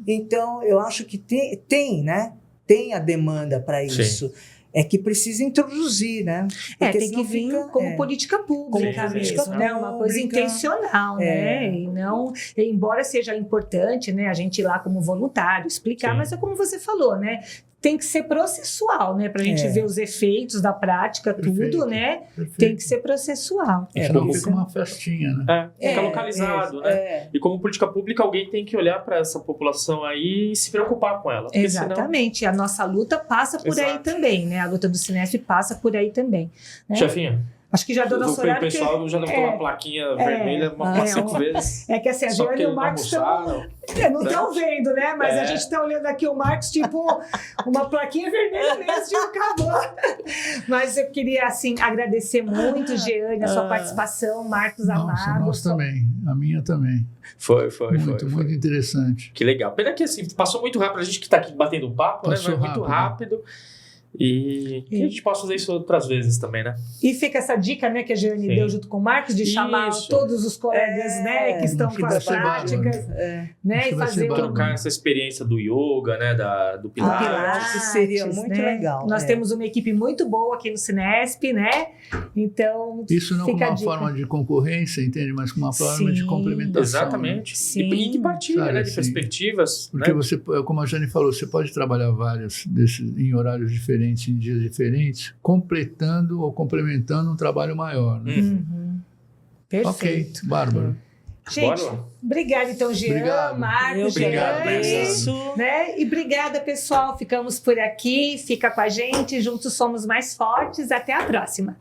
Então, eu acho que tem, né? Tem a demanda para isso. É que precisa introduzir, né? Porque Tem que vir como política pública como mesmo, política né? Uma coisa pública. intencional, né? E não, embora seja importante, né, a gente ir lá como voluntário explicar, Sim. mas é como você falou, né? Tem que ser processual, né? Para a gente ver os efeitos da prática, Perfeito. tudo, né? Perfeito. Tem que ser processual. Senão como- fica uma festinha, né? Fica localizado, né? E como política pública, alguém tem que olhar para essa população aí e se preocupar com ela. Porque Exatamente. A nossa luta passa por aí Exato. também, né? A luta do Cinesp passa por aí também. Né? Chefinha, Acho que já deu nosso o horário. pessoal já levantou uma plaquinha vermelha umas 5 vezes. É que assim, a Só Jeane porque e o não Marcos estão. almoçaram. Não estão vendo, né? Mas a É. gente está olhando aqui o Marcos, tipo, uma plaquinha vermelha mesmo, tipo, acabou. Mas eu queria, assim, agradecer muito, Jeane, a sua participação, Marcos Nossa, amado. nós também. A minha também. Foi. Muito interessante. Que legal. Pena que assim, passou muito rápido. A gente que tá aqui batendo um papo, né? Passou Mas muito rápido. E que a gente possa fazer isso outras vezes também, né? E fica essa dica, né, que a Jeane Sim. deu junto com o Marcos, de chamar Isso. todos os colegas, né, que estão que com vai as ser práticas, bárbaro. né, Acho e que vai ser fazer bárbaro. Trocar essa experiência do yoga, né? Do Pilates. Pilates. Acho que seria muito legal, Nós temos uma equipe muito boa aqui no Cinesp, né? Então, Isso não como fica a uma dica. forma de concorrência, entende? Mas como uma forma de Sim. complementação. Exatamente. Sim. E de partilha, Sabe, né? De assim, perspectivas. Porque né? você, como a Jane falou, você pode trabalhar vários desses em horários diferentes, em dias diferentes, completando ou complementando um trabalho maior. Né? Perfeito. Ok, bárbaro. Gente, Bora lá. obrigada então, Jean, Obrigado. Marcos, Obrigado, Jeane, Marcos. né? E obrigada, pessoal. Ficamos por aqui. Fica com a gente. Juntos somos mais fortes. Até a próxima.